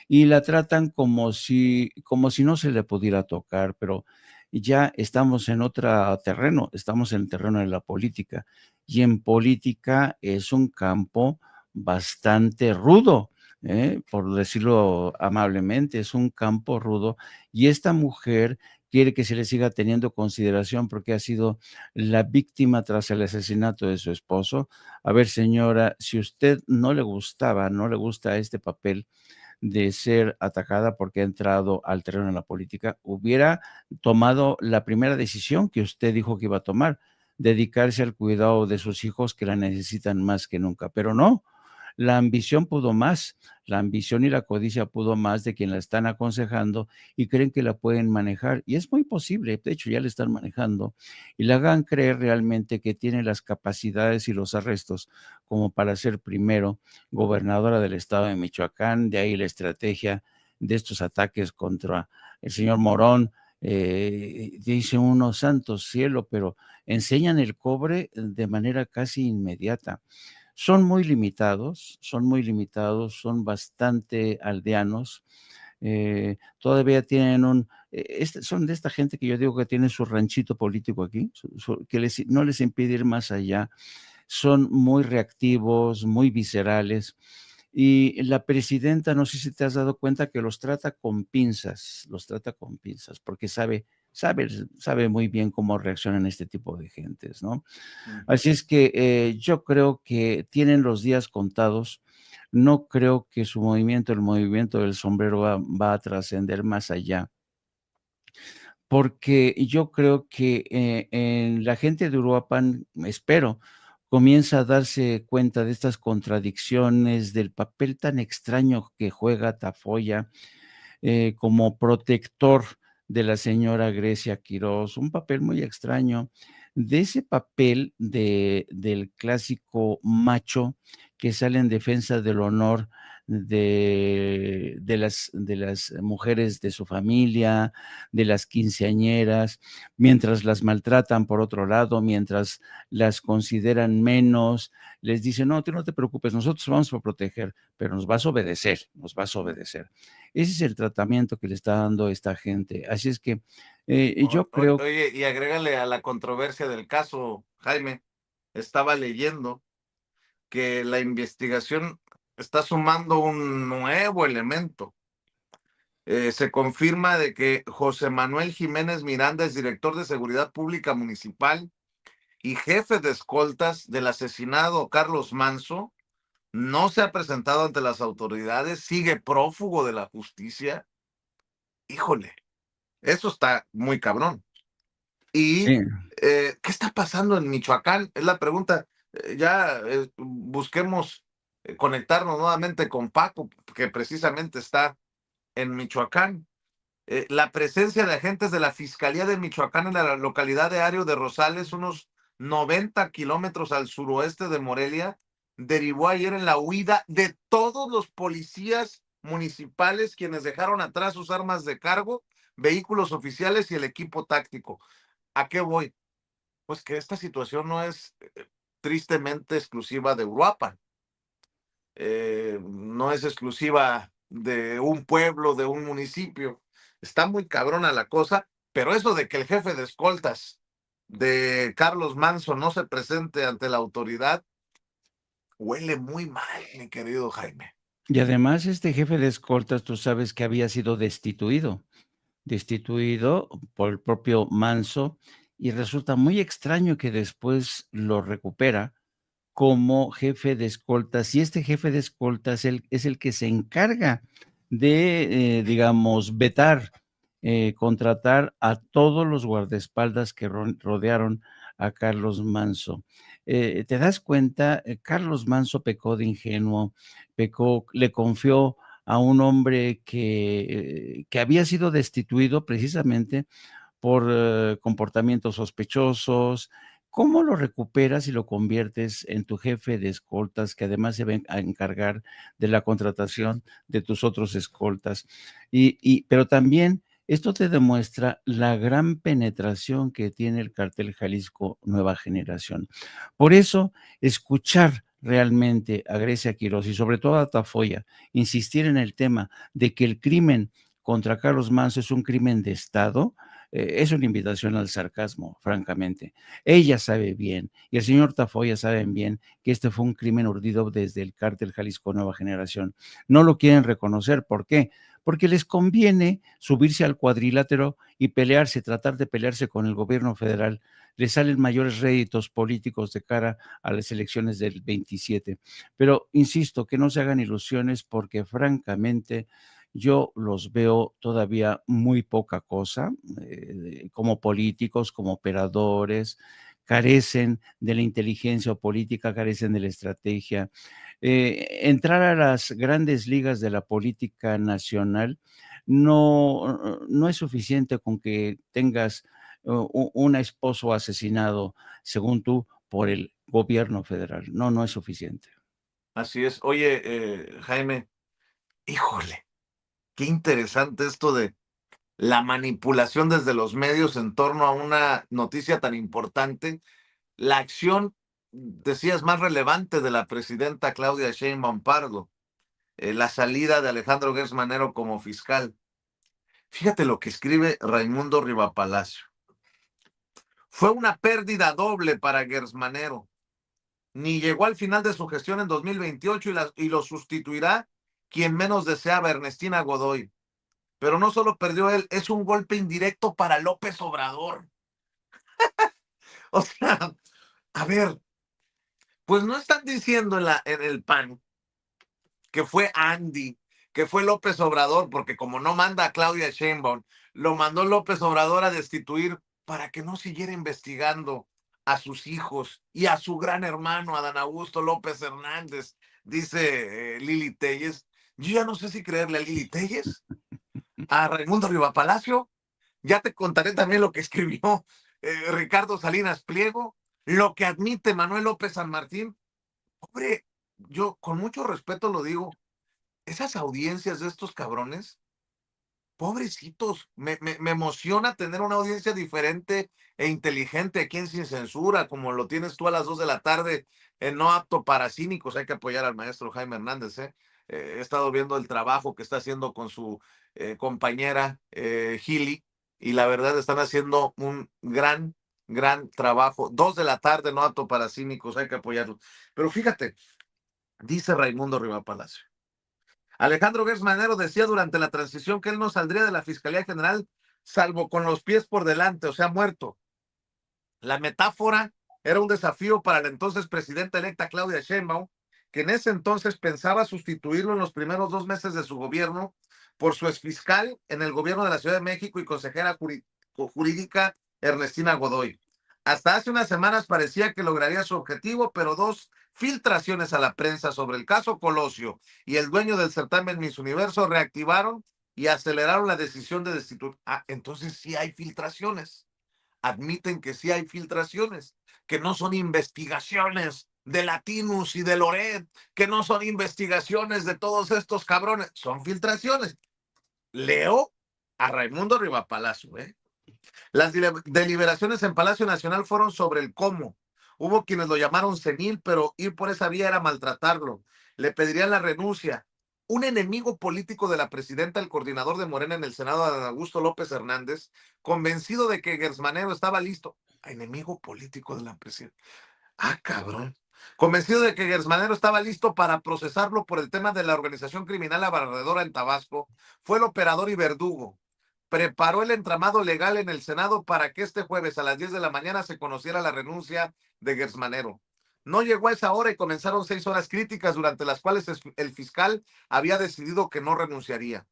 Y la tratan como si no se le pudiera tocar, pero ya estamos en otro terreno, estamos en el terreno de la política. Y en política es un campo bastante rudo, por decirlo amablemente, es un campo rudo. Y esta mujer quiere que se le siga teniendo consideración porque ha sido la víctima tras el asesinato de su esposo. A ver, señora, si usted no le gusta este papel de ser atacada porque ha entrado al terreno de la política, hubiera tomado la primera decisión que usted dijo que iba a tomar, dedicarse al cuidado de sus hijos que la necesitan más que nunca, pero no, la ambición pudo más, la ambición y la codicia pudo más de quien la están aconsejando y creen que la pueden manejar. Y es muy posible, de hecho ya la están manejando, y la hagan creer realmente que tiene las capacidades y los arrestos como para ser primero gobernadora del estado de Michoacán, de ahí la estrategia de estos ataques contra el señor Morón. Dice uno, santo cielo, pero enseñan el cobre de manera casi inmediata. Son muy limitados, son bastante aldeanos. Todavía tienen son de esta gente que yo digo que tiene su ranchito político aquí, que no les impide ir más allá. Son muy reactivos, muy viscerales. Y la presidenta, no sé si te has dado cuenta que los trata con pinzas, porque sabe muy bien cómo reaccionan este tipo de gentes, ¿no? Así es que yo creo que tienen los días contados. No creo que el movimiento del sombrero va a trascender más allá, porque yo creo que en la gente de Uruapan, espero, comienza a darse cuenta de estas contradicciones, del papel tan extraño que juega Tafoya como protector de la señora Grecia Quirós, un papel muy extraño, de ese papel del clásico macho que sale en defensa del honor de las mujeres de su familia, de las quinceañeras, mientras las maltratan por otro lado, mientras las consideran menos, les dicen, no, tú no te preocupes, nosotros vamos a proteger, pero nos vas a obedecer, nos vas a obedecer. Ese es el tratamiento que le está dando esta gente. Así es que yo creo. Oye, y agrégale a la controversia del caso, Jaime, estaba leyendo que la investigación está sumando un nuevo elemento. Se confirma de que José Manuel Jiménez Miranda es director de Seguridad Pública Municipal y jefe de escoltas del asesinado Carlos Manso. No se ha presentado ante las autoridades, sigue prófugo de la justicia. Híjole, eso está muy cabrón. ¿Y Sí, qué está pasando en Michoacán? Es la pregunta. Busquemos conectarnos nuevamente con Paco, que precisamente está en Michoacán. La presencia de agentes de la Fiscalía de Michoacán en la localidad de Ario de Rosales, unos 90 kilómetros al suroeste de Morelia, derivó ayer en la huida de todos los policías municipales, quienes dejaron atrás sus armas de cargo, vehículos oficiales y el equipo táctico. ¿A qué voy? Pues que esta situación no es tristemente exclusiva de Uruapan. No es exclusiva de un pueblo, de un municipio. Está muy cabrona la cosa, pero eso de que el jefe de escoltas de Carlos Manso no se presente ante la autoridad, huele muy mal, mi querido Jaime. y además este jefe de escoltas, tú sabes que había sido destituido por el propio Manso, y resulta muy extraño que después lo recupera como jefe de escoltas, y este jefe de escoltas es el que se encarga de, digamos, vetar, contratar a todos los guardaespaldas que rodearon a Carlos Manso. ¿Te das cuenta? Carlos Manso pecó de ingenuo, le confió a un hombre que había sido destituido precisamente por comportamientos sospechosos. ¿Cómo lo recuperas y lo conviertes en tu jefe de escoltas, que además se va a encargar de la contratación de tus otros escoltas? Pero también esto te demuestra la gran penetración que tiene el Cártel Jalisco Nueva Generación. Por eso, escuchar realmente a Grecia Quiroz y sobre todo a Tafoya insistir en el tema de que el crimen contra Carlos Manso es un crimen de Estado, es una invitación al sarcasmo, francamente. Ella sabe bien, y el señor Tafoya saben bien, que este fue un crimen urdido desde el Cártel Jalisco Nueva Generación. No lo quieren reconocer. ¿Por qué? Porque les conviene subirse al cuadrilátero y pelearse, tratar de pelearse con el gobierno federal. Les salen mayores réditos políticos de cara a las elecciones del 27. Pero insisto, que no se hagan ilusiones, porque francamente yo los veo todavía muy poca cosa, como políticos, como operadores, carecen de la inteligencia política, carecen de la estrategia. Entrar a las grandes ligas de la política nacional no es suficiente con que tengas un esposo asesinado, según tú, por el gobierno federal. No es suficiente. Así es. Oye, Jaime, híjole, qué interesante esto de la manipulación desde los medios en torno a una noticia tan importante. La acción, decías, más relevante de la presidenta Claudia Sheinbaum Pardo, la salida de Alejandro Gertz Manero como fiscal. Fíjate lo que escribe Raimundo Rivapalacio. Fue una pérdida doble para Gertz Manero. Ni llegó al final de su gestión en 2028 y lo sustituirá quien menos deseaba, Ernestina Godoy. Pero no solo perdió él, es un golpe indirecto para López Obrador. O sea, a ver, pues no están diciendo en el PAN que fue Andy, que fue López Obrador, porque como no manda a Claudia Sheinbaum, lo mandó López Obrador a destituir para que no siguiera investigando a sus hijos y a su gran hermano, Adán Augusto López Hernández, dice Lili Telles. Yo ya no sé si creerle a Lili Telles, a Raimundo Rivapalacio. Ya te contaré también lo que escribió Ricardo Salinas Pliego, lo que admite Manuel López San Martín. Hombre, yo con mucho respeto lo digo, esas audiencias de estos cabrones, pobrecitos, me emociona tener una audiencia diferente e inteligente aquí en Sin Censura, como lo tienes tú a las 2 de la tarde en No Apto para Cínicos. Hay que apoyar al maestro Jaime Hernández. He estado viendo el trabajo que está haciendo con su compañera Gili, y la verdad están haciendo un gran trabajo. 2 de la tarde, No Apto para Cínicos, hay que apoyarlo. Pero fíjate, dice Raimundo Rivapalacio. Alejandro Gertz Manero decía durante la transición que él no saldría de la Fiscalía General salvo con los pies por delante, o sea, muerto. La metáfora era un desafío para la entonces presidenta electa Claudia Sheinbaum, que en ese entonces pensaba sustituirlo en los primeros 2 meses de su gobierno por su exfiscal en el gobierno de la Ciudad de México y consejera jurídica Ernestina Godoy. Hasta hace unas semanas parecía que lograría su objetivo, pero 2 filtraciones a la prensa sobre el caso Colosio y el dueño del certamen Miss Universo reactivaron y aceleraron la decisión de destituir. Entonces sí hay filtraciones. Admiten que sí hay filtraciones, que no son investigaciones de Latinus y de Loret, que no son investigaciones de todos estos cabrones, son filtraciones. Leo a Raimundo Rivapalacio, Las deliberaciones en Palacio Nacional fueron sobre el cómo. Hubo quienes lo llamaron senil, pero ir por esa vía era maltratarlo. Le pedirían la renuncia. Un enemigo político de la presidenta, el coordinador de Morena en el Senado, Adán Augusto López Hernández, convencido de que Gertz Manero estaba listo. Enemigo político de la presidenta. Cabrón. Convencido de que Gertz Manero estaba listo para procesarlo por el tema de la organización criminal abarredora en Tabasco, fue el operador y verdugo. Preparó el entramado legal en el Senado para que este jueves a las 10 de la mañana se conociera la renuncia de Gertz Manero. No llegó a esa hora y comenzaron 6 horas críticas durante las cuales el fiscal había decidido que no renunciaría.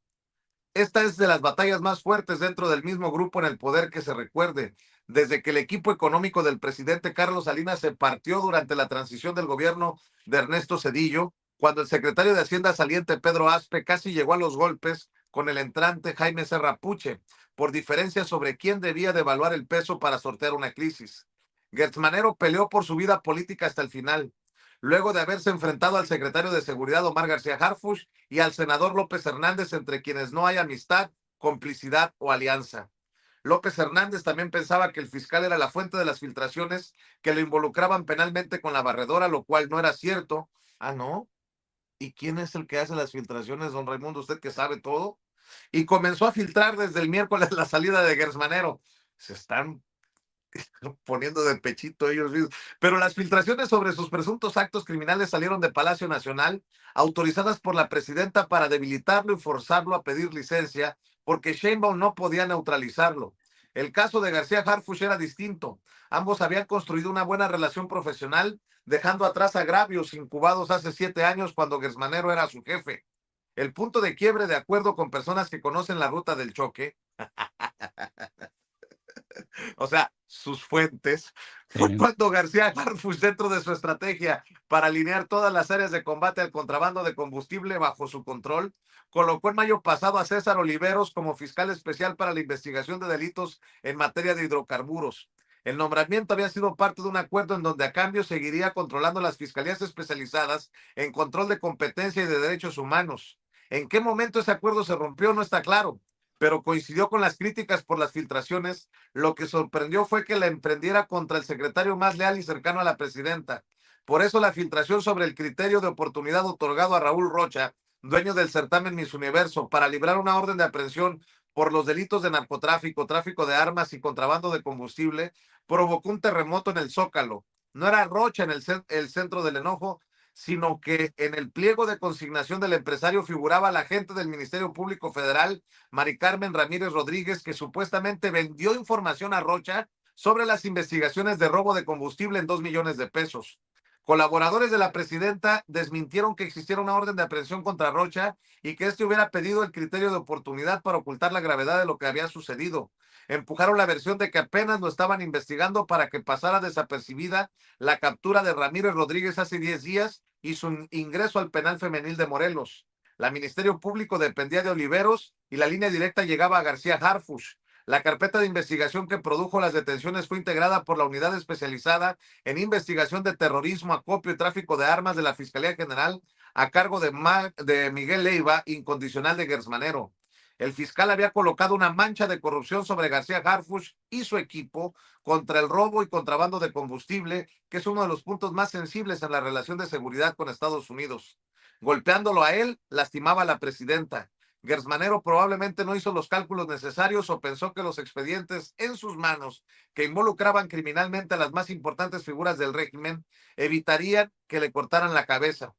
Esta es de las batallas más fuertes dentro del mismo grupo en el poder que se recuerde, desde que el equipo económico del presidente Carlos Salinas se partió durante la transición del gobierno de Ernesto Zedillo, cuando el secretario de Hacienda saliente Pedro Aspe casi llegó a los golpes con el entrante Jaime Serra Puche, por diferencias sobre quién debía devaluar el peso para sortear una crisis. Gertz Manero peleó por su vida política hasta el final, luego de haberse enfrentado al secretario de Seguridad Omar García Harfuch y al senador López Hernández, entre quienes no hay amistad, complicidad o alianza. López Hernández también pensaba que el fiscal era la fuente de las filtraciones que lo involucraban penalmente con la barredora, lo cual no era cierto. Ah, ¿no? ¿Y quién es el que hace las filtraciones, don Raimundo? ¿Usted que sabe todo? Y comenzó a filtrar desde el miércoles la salida de Gertz Manero. Se están poniendo de pechito ellos mismos. Pero las filtraciones sobre sus presuntos actos criminales salieron de Palacio Nacional, autorizadas por la presidenta para debilitarlo y forzarlo a pedir licencia, porque Sheinbaum no podía neutralizarlo. El caso de García Harfuch era distinto. Ambos habían construido una buena relación profesional, dejando atrás agravios incubados hace 7 años cuando Gertz Manero era su jefe. El punto de quiebre, de acuerdo con personas que conocen la ruta del choque, o sea, sus fuentes, fue cuando García Harfuch, dentro de su estrategia para alinear todas las áreas de combate al contrabando de combustible bajo su control, colocó en mayo pasado a César Oliveros como fiscal especial para la investigación de delitos en materia de hidrocarburos. El nombramiento había sido parte de un acuerdo en donde a cambio seguiría controlando las fiscalías especializadas en control de competencia y de derechos humanos. ¿En qué momento ese acuerdo se rompió? No está claro, pero coincidió con las críticas por las filtraciones. Lo que sorprendió fue que la emprendiera contra el secretario más leal y cercano a la presidenta. Por eso la filtración sobre el criterio de oportunidad otorgado a Raúl Rocha, dueño del certamen Miss Universo, para librar una orden de aprehensión por los delitos de narcotráfico, tráfico de armas y contrabando de combustible, provocó un terremoto en el Zócalo. No era Rocha en el centro del enojo, sino que en el pliego de consignación del empresario figuraba la agente del Ministerio Público Federal, Mari Carmen Ramírez Rodríguez, que supuestamente vendió información a Rocha sobre las investigaciones de robo de combustible en 2 millones de pesos. Colaboradores de la presidenta desmintieron que existiera una orden de aprehensión contra Rocha y que éste hubiera pedido el criterio de oportunidad para ocultar la gravedad de lo que había sucedido. Empujaron la versión de que apenas lo estaban investigando para que pasara desapercibida la captura de Ramírez Rodríguez hace 10 días y su ingreso al penal femenil de Morelos. La Ministerio Público dependía de Oliveros y la línea directa llegaba a García Harfuch. La carpeta de investigación que produjo las detenciones fue integrada por la Unidad Especializada en Investigación de Terrorismo, Acopio y Tráfico de Armas de la Fiscalía General, a cargo de Miguel Leiva, incondicional de Gertz Manero. El fiscal había colocado una mancha de corrupción sobre García Harfuch y su equipo contra el robo y contrabando de combustible, que es uno de los puntos más sensibles en la relación de seguridad con Estados Unidos. Golpeándolo a él, lastimaba a la presidenta. Gertz Manero probablemente no hizo los cálculos necesarios o pensó que los expedientes en sus manos, que involucraban criminalmente a las más importantes figuras del régimen, evitarían que le cortaran la cabeza.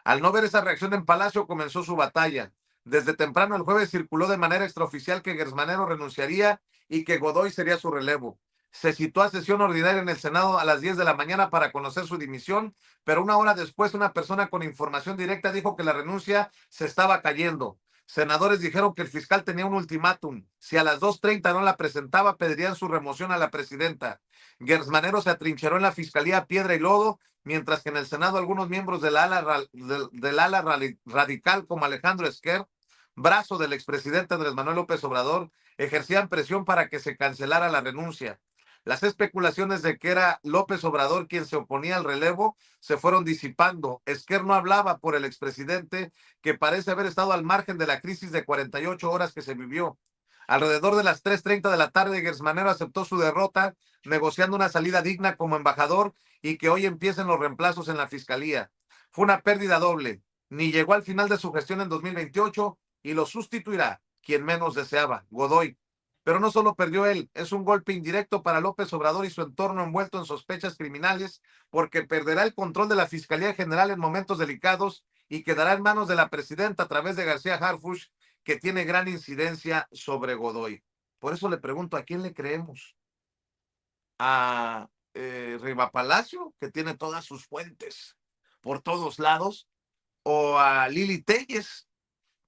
Al no ver esa reacción en Palacio, comenzó su batalla. Desde temprano el jueves circuló de manera extraoficial que Gertz Manero renunciaría y que Godoy sería su relevo. Se citó a sesión ordinaria en el Senado a las 10 de la mañana para conocer su dimisión, pero una hora después una persona con información directa dijo que la renuncia se estaba cayendo. Senadores dijeron que el fiscal tenía un ultimátum. Si a las 2:30 no la presentaba, pedirían su remoción a la presidenta. Gertz Manero se atrincheró en la fiscalía a piedra y lodo, mientras que en el Senado algunos miembros del ala radical, como Alejandro Esquer, brazo del expresidente Andrés Manuel López Obrador, ejercían presión para que se cancelara la renuncia. Las especulaciones de que era López Obrador quien se oponía al relevo se fueron disipando. Esquer no hablaba por el expresidente, que parece haber estado al margen de la crisis de 48 horas que se vivió. Alrededor de las 3:30 de la tarde, Gertz Manero aceptó su derrota, negociando una salida digna como embajador y que hoy empiecen los reemplazos en la fiscalía. Fue una pérdida doble. Ni llegó al final de su gestión en 2028 y lo sustituirá quien menos deseaba, Godoy. Pero no solo perdió él, es un golpe indirecto para López Obrador y su entorno envuelto en sospechas criminales, porque perderá el control de la Fiscalía General en momentos delicados y quedará en manos de la presidenta a través de García Harfuch, que tiene gran incidencia sobre Godoy. Por eso le pregunto, ¿a quién le creemos? ¿A Riva Palacio, que tiene todas sus fuentes por todos lados, o a Lili Telles,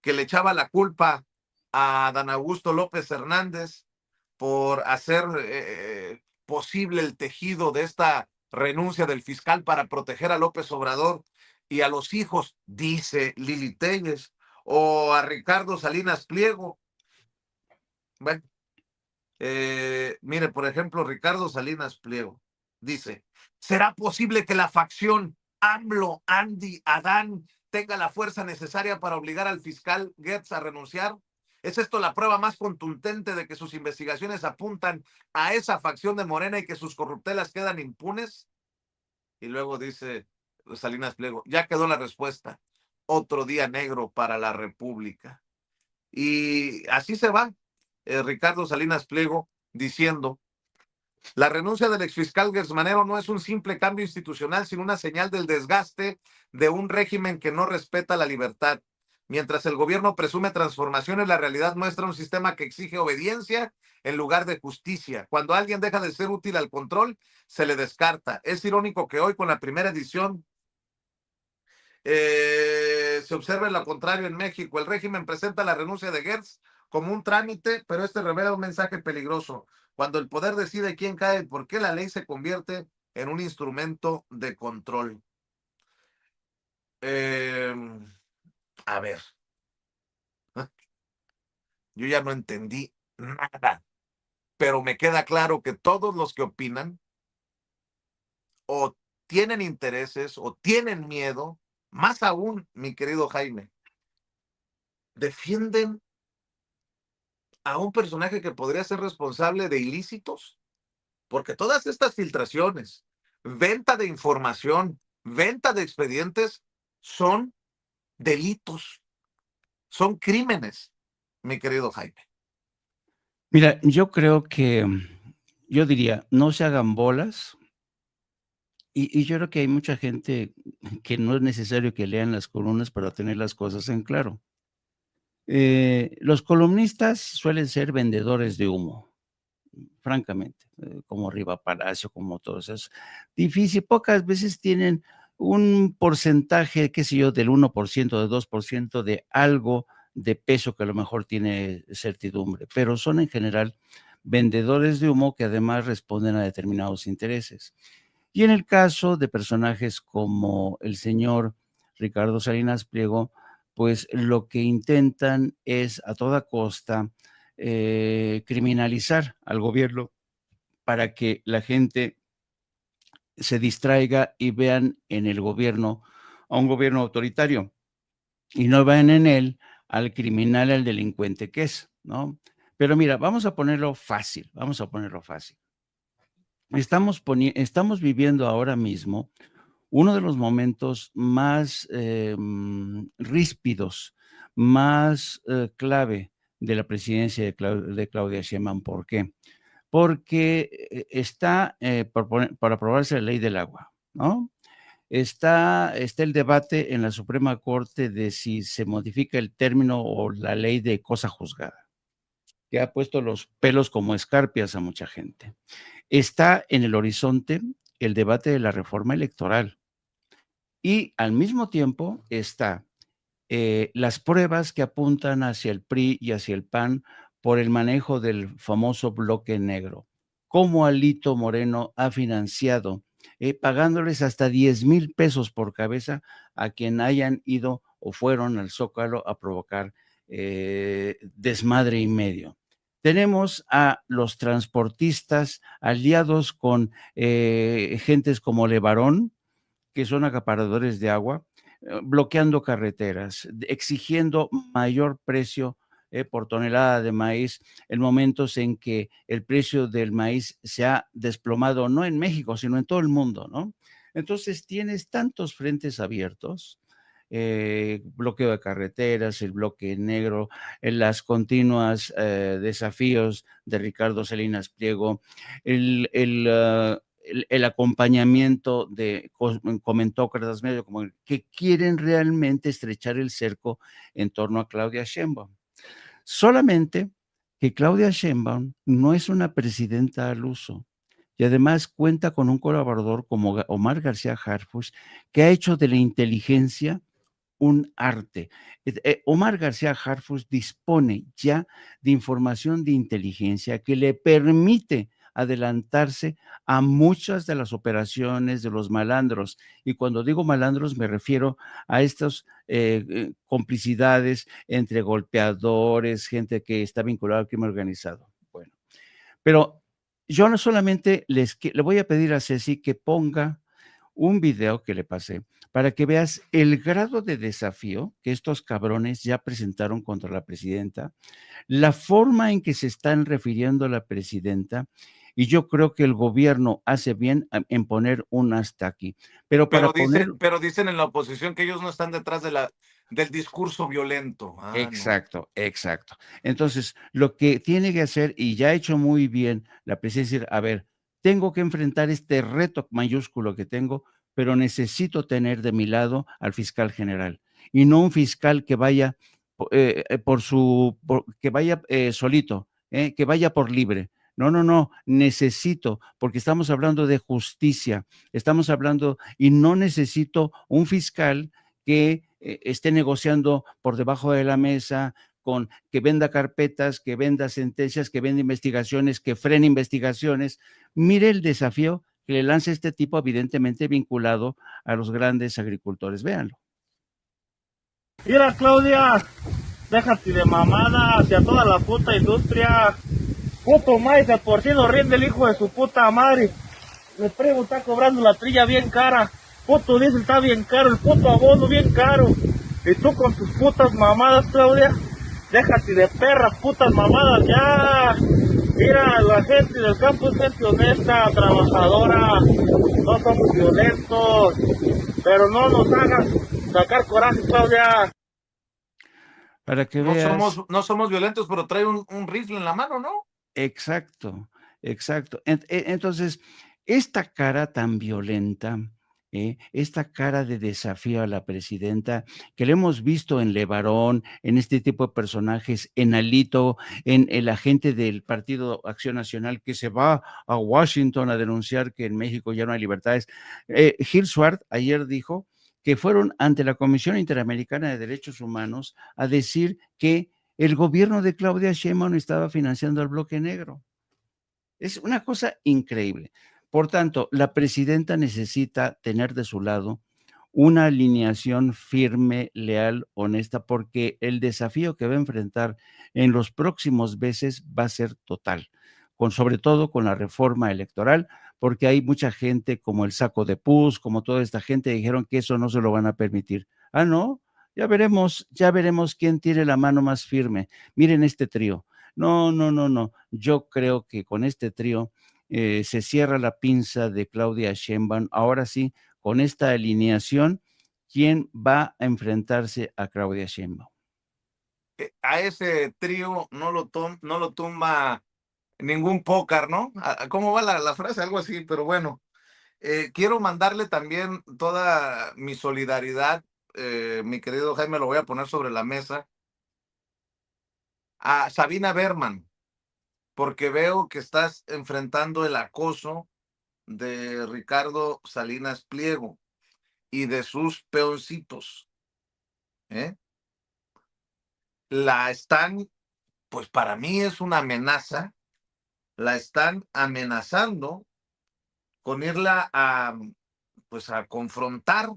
que le echaba la culpa a Dan Augusto López Hernández por hacer posible el tejido de esta renuncia del fiscal para proteger a López Obrador y a los hijos, dice Lili Telles, o a Ricardo Salinas Pliego. Bueno, mire, por ejemplo, Ricardo Salinas Pliego dice, ¿será posible que la facción AMLO, Andy, Adán tenga la fuerza necesaria para obligar al fiscal Gertz a renunciar? ¿Es esto la prueba más contundente de que sus investigaciones apuntan a esa facción de Morena y que sus corruptelas quedan impunes? Y luego dice Salinas Pliego, ya quedó la respuesta. Otro día negro para la República. Y así se va Ricardo Salinas Pliego diciendo, la renuncia del exfiscal Gertz Manero no es un simple cambio institucional, sino una señal del desgaste de un régimen que no respeta la libertad. Mientras el gobierno presume transformaciones, la realidad muestra un sistema que exige obediencia en lugar de justicia. Cuando alguien deja de ser útil al control, se le descarta. Es irónico que hoy, con la primera edición, se observa lo contrario en México. El régimen presenta la renuncia de Gertz como un trámite, pero este revela un mensaje peligroso. Cuando el poder decide quién cae, ¿por qué la ley se convierte en un instrumento de control? A ver, yo ya no entendí nada, pero me queda claro que todos los que opinan o tienen intereses o tienen miedo, más aún, mi querido Jaime, defienden a un personaje que podría ser responsable de ilícitos, porque todas estas filtraciones, venta de información, venta de expedientes, son delitos, son crímenes, mi querido Jaime. Mira, yo creo que, yo diría, no se hagan bolas, y yo creo que hay mucha gente que no es necesario que lean las columnas para tener las cosas en claro. Los columnistas suelen ser vendedores de humo, francamente, como Riva Palacio, como todos esos. Difícil, pocas veces tienen un porcentaje, qué sé yo, del 1%, del 2% de algo de peso que a lo mejor tiene certidumbre, pero son en general vendedores de humo que además responden a determinados intereses. Y en el caso de personajes como el señor Ricardo Salinas Pliego, pues lo que intentan es a toda costa criminalizar al gobierno para que la gente se distraiga y vean en el gobierno a un gobierno autoritario y no vean en él al criminal, al delincuente que es, ¿no? Pero mira, vamos a ponerlo fácil, vamos a ponerlo fácil. Estamos viviendo ahora mismo uno de los momentos más ríspidos, más clave de la presidencia de Claudia Sheinbaum. ¿Por qué? Porque está por aprobarse la ley del agua, ¿no? Está el debate en la Suprema Corte de si se modifica el término o la ley de cosa juzgada, que ha puesto los pelos como escarpias a mucha gente. Está en el horizonte el debate de la reforma electoral. Y al mismo tiempo está las pruebas que apuntan hacia el PRI y hacia el PAN por el manejo del famoso bloque negro. Cómo Alito Moreno ha financiado, pagándoles hasta 10,000 pesos por cabeza a quien hayan ido o fueron al Zócalo a provocar desmadre y medio. Tenemos a los transportistas aliados con gentes como Levarón, que son acaparadores de agua, bloqueando carreteras, exigiendo mayor precio por tonelada de maíz en momentos en que el precio del maíz se ha desplomado, no en México, sino en todo el mundo, ¿no? Entonces tienes tantos frentes abiertos, bloqueo de carreteras, el bloque negro, las continuas desafíos de Ricardo Salinas Pliego, el acompañamiento de comentócratas medios como que quieren realmente estrechar el cerco en torno a Claudia Sheinbaum. Solamente que Claudia Sheinbaum no es una presidenta al uso. y además cuenta con un colaborador como Omar García Harfuch, que ha hecho de la inteligencia un arte. Omar García Harfuch dispone ya de información de inteligencia que le permite adelantarse a muchas de las operaciones de los malandros. Y cuando digo malandros me refiero a estas complicidades entre golpeadores, gente que está vinculada al crimen organizado. Bueno, pero yo no solamente le voy a pedir a Ceci que ponga un video que le pasé para que veas el grado de desafío que estos cabrones ya presentaron contra la presidenta, la forma en que se están refiriendo a la presidenta, y yo creo que el gobierno hace bien en poner un hasta aquí. Pero para poner... Pero dicen en la oposición que ellos no están detrás del discurso violento. Ah, no. Exacto, exacto. Entonces, lo que tiene que hacer, y ya ha hecho muy bien la presidencia, es decir, a ver, tengo que enfrentar este reto mayúsculo que tengo, pero necesito tener de mi lado al fiscal general, y no un fiscal que vaya que vaya solito, que vaya por libre. No, no, no, necesito, porque estamos hablando de justicia, estamos hablando, y no necesito un fiscal que esté negociando por debajo de la mesa, con que venda carpetas, que venda sentencias, que venda investigaciones, que frene investigaciones. Mire el desafío que le lanza este tipo, evidentemente vinculado a los grandes agricultores. Véanlo. Mira, Claudia, déjate de mamada hacia toda la puta industria. Puto maíz, de por sí no rinde el hijo de su puta madre. Le prego, está cobrando la trilla bien cara. Puto diésel está bien caro, el puto abono bien caro. Y tú con tus putas mamadas, Claudia, déjate de perras, putas mamadas ya. Mira, la gente del campo es gente honesta, trabajadora, no somos violentos, pero no nos hagas sacar coraje, Claudia. Para que veas. No somos violentos, pero trae un rifle en la mano, ¿no? Exacto, exacto. Entonces, esta cara tan violenta, esta cara de desafío a la presidenta, que lo hemos visto en Levarón, en este tipo de personajes, en Alito, en el agente del Partido Acción Nacional que se va a Washington a denunciar que en México ya no hay libertades. Gil Swart ayer dijo que fueron ante la Comisión Interamericana de Derechos Humanos a decir que el gobierno de Claudia Sheinbaum estaba financiando al bloque negro. Es una cosa increíble. Por tanto, la presidenta necesita tener de su lado una alineación firme, leal, honesta, porque el desafío que va a enfrentar en los próximos meses va a ser total, sobre todo con la reforma electoral, porque hay mucha gente como el Saco de Pus, como toda esta gente, dijeron que eso no se lo van a permitir. Ah, no, ya veremos quién tiene la mano más firme. Miren este trío. No, no, no, no. Yo creo que con este trío se cierra la pinza de Claudia Sheinbaum. Ahora sí, con esta alineación, ¿quién va a enfrentarse a Claudia Sheinbaum? A ese trío no lo tumba ningún pócar, ¿no? ¿Cómo va la frase? Algo así, pero bueno. Quiero mandarle también toda mi solidaridad, mi querido Jaime, lo voy a poner sobre la mesa, a Sabina Berman, porque veo que estás enfrentando el acoso de Ricardo Salinas Pliego y de sus peoncitos. La están, pues para mí es una amenaza, la están amenazando con irla pues a confrontar,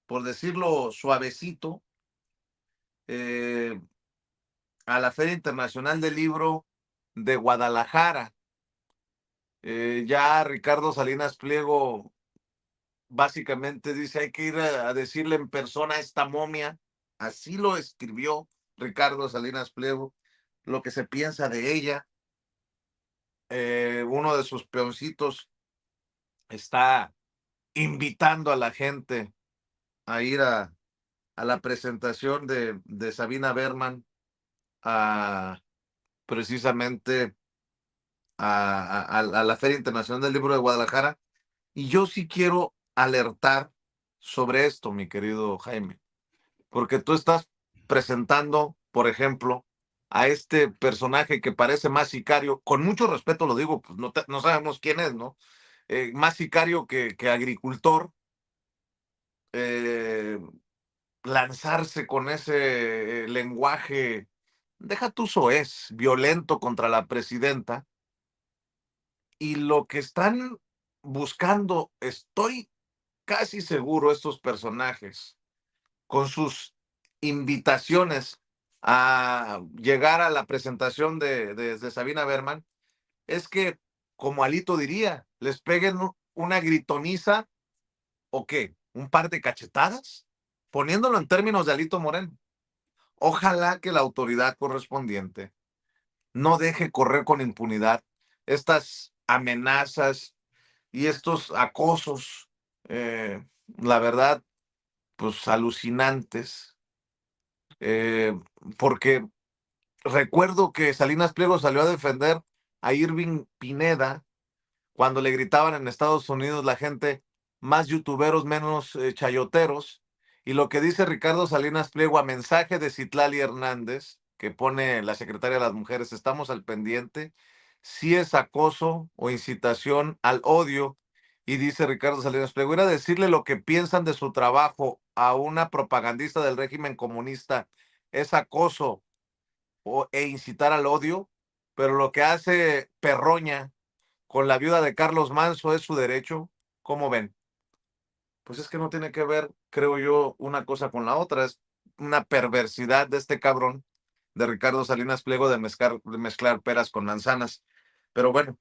por decirlo suavecito, a la Feria Internacional del Libro de Guadalajara. Ya Ricardo Salinas Pliego básicamente dice, hay que ir a decirle en persona a esta momia, así lo escribió Ricardo Salinas Pliego, lo que se piensa de ella. Uno de sus peoncitos está invitando a la gente a ir a la presentación de Sabina Berman, precisamente a la Feria Internacional del Libro de Guadalajara. Y yo sí quiero alertar sobre esto, mi querido Jaime, porque tú estás presentando, por ejemplo, a este personaje que parece más sicario, con mucho respeto lo digo, pues no sabemos quién es, ¿no? Más sicario que agricultor, eh, lanzarse con ese lenguaje, deja tú soez, violento contra la presidenta, y lo que están buscando, estoy casi seguro, estos personajes, con sus invitaciones a llegar a la presentación de Sabina Berman, es que, como Alito diría, les peguen una gritoniza o qué, un par de cachetadas, poniéndolo en términos de Alito Moreno. Ojalá que la autoridad correspondiente no deje correr con impunidad estas amenazas y estos acosos, la verdad, pues alucinantes, porque recuerdo que Salinas Pliego salió a defender a Irving Pineda cuando le gritaban en Estados Unidos la gente, más youtuberos, menos chayoteros. Y lo que dice Ricardo Salinas Pliego a mensaje de Citlali Hernández, que pone la secretaria de las mujeres, estamos al pendiente, si es acoso o incitación al odio. Y dice Ricardo Salinas Pliego, ir a decirle lo que piensan de su trabajo a una propagandista del régimen comunista es acoso e incitar al odio, pero lo que hace Perroña con la viuda de Carlos Manso es su derecho. ¿Cómo ven? Pues es que no tiene que ver, creo yo, una cosa con la otra. Es una perversidad de este cabrón de Ricardo Salinas Pliego de mezclar peras con manzanas. Pero bueno,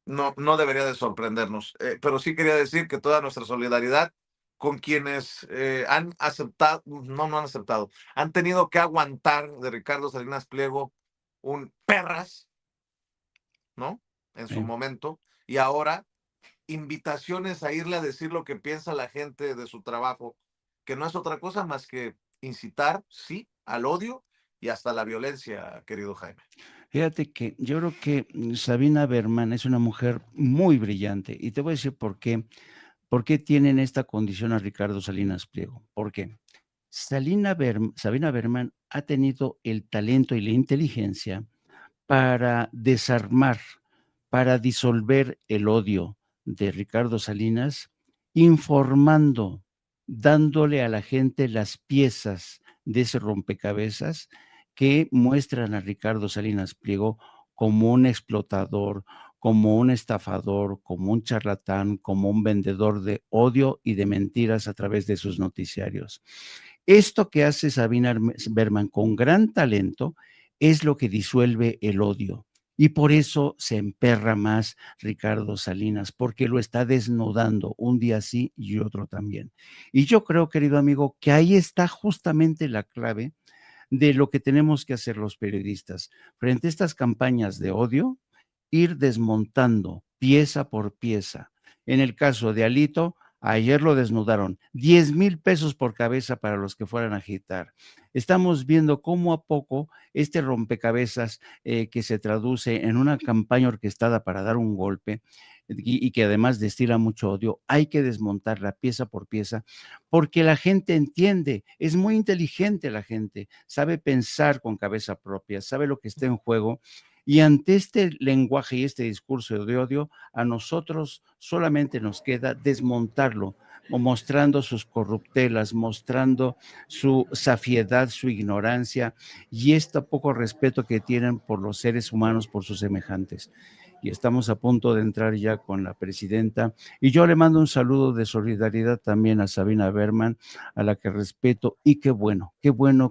no debería de sorprendernos. Pero sí quería decir que toda nuestra solidaridad con quienes han aceptado, no han aceptado, han tenido que aguantar de Ricardo Salinas Pliego un perras, ¿no? En su momento, y ahora invitaciones a irle a decir lo que piensa la gente de su trabajo, que no es otra cosa más que incitar, sí, al odio y hasta la violencia, querido Jaime. Fíjate que yo creo que Sabina Berman es una mujer muy brillante y te voy a decir por qué tienen esta condición a Ricardo Salinas Pliego. ¿Por qué? Sabina Berman ha tenido el talento y la inteligencia para desarmar, para disolver el odio de Ricardo Salinas, informando, dándole a la gente las piezas de ese rompecabezas que muestran a Ricardo Salinas Pliego como un explotador, como un estafador, como un charlatán, como un vendedor de odio y de mentiras a través de sus noticiarios. Esto que hace Sabina Berman con gran talento es lo que disuelve el odio. Y por eso se emperra más Ricardo Salinas, porque lo está desnudando un día sí y otro también. Y yo creo, querido amigo, que ahí está justamente la clave de lo que tenemos que hacer los periodistas. Frente a estas campañas de odio, ir desmontando pieza por pieza. En el caso de Alito, ayer lo desnudaron, 10,000 pesos por cabeza para los que fueran a agitar. Estamos viendo cómo a poco este rompecabezas que se traduce en una campaña orquestada para dar un golpe y que además destila mucho odio, hay que desmontarla pieza por pieza porque la gente entiende, es muy inteligente la gente, sabe pensar con cabeza propia, sabe lo que está en juego. Y ante este lenguaje y este discurso de odio, a nosotros solamente nos queda desmontarlo, mostrando sus corruptelas, mostrando su safiedad, su ignorancia y este poco respeto que tienen por los seres humanos, por sus semejantes. Y estamos a punto de entrar ya con la presidenta. Y yo le mando un saludo de solidaridad también a Sabina Berman, a la que respeto. Y qué bueno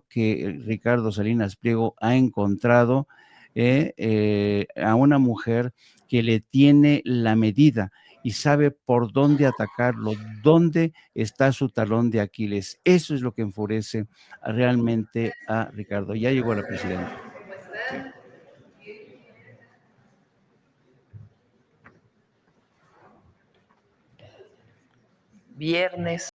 que Ricardo Salinas Pliego ha encontrado a una mujer que le tiene la medida y sabe por dónde atacarlo, dónde está su talón de Aquiles. Eso es lo que enfurece realmente a Ricardo. Ya llegó la presidenta. Sí. Viernes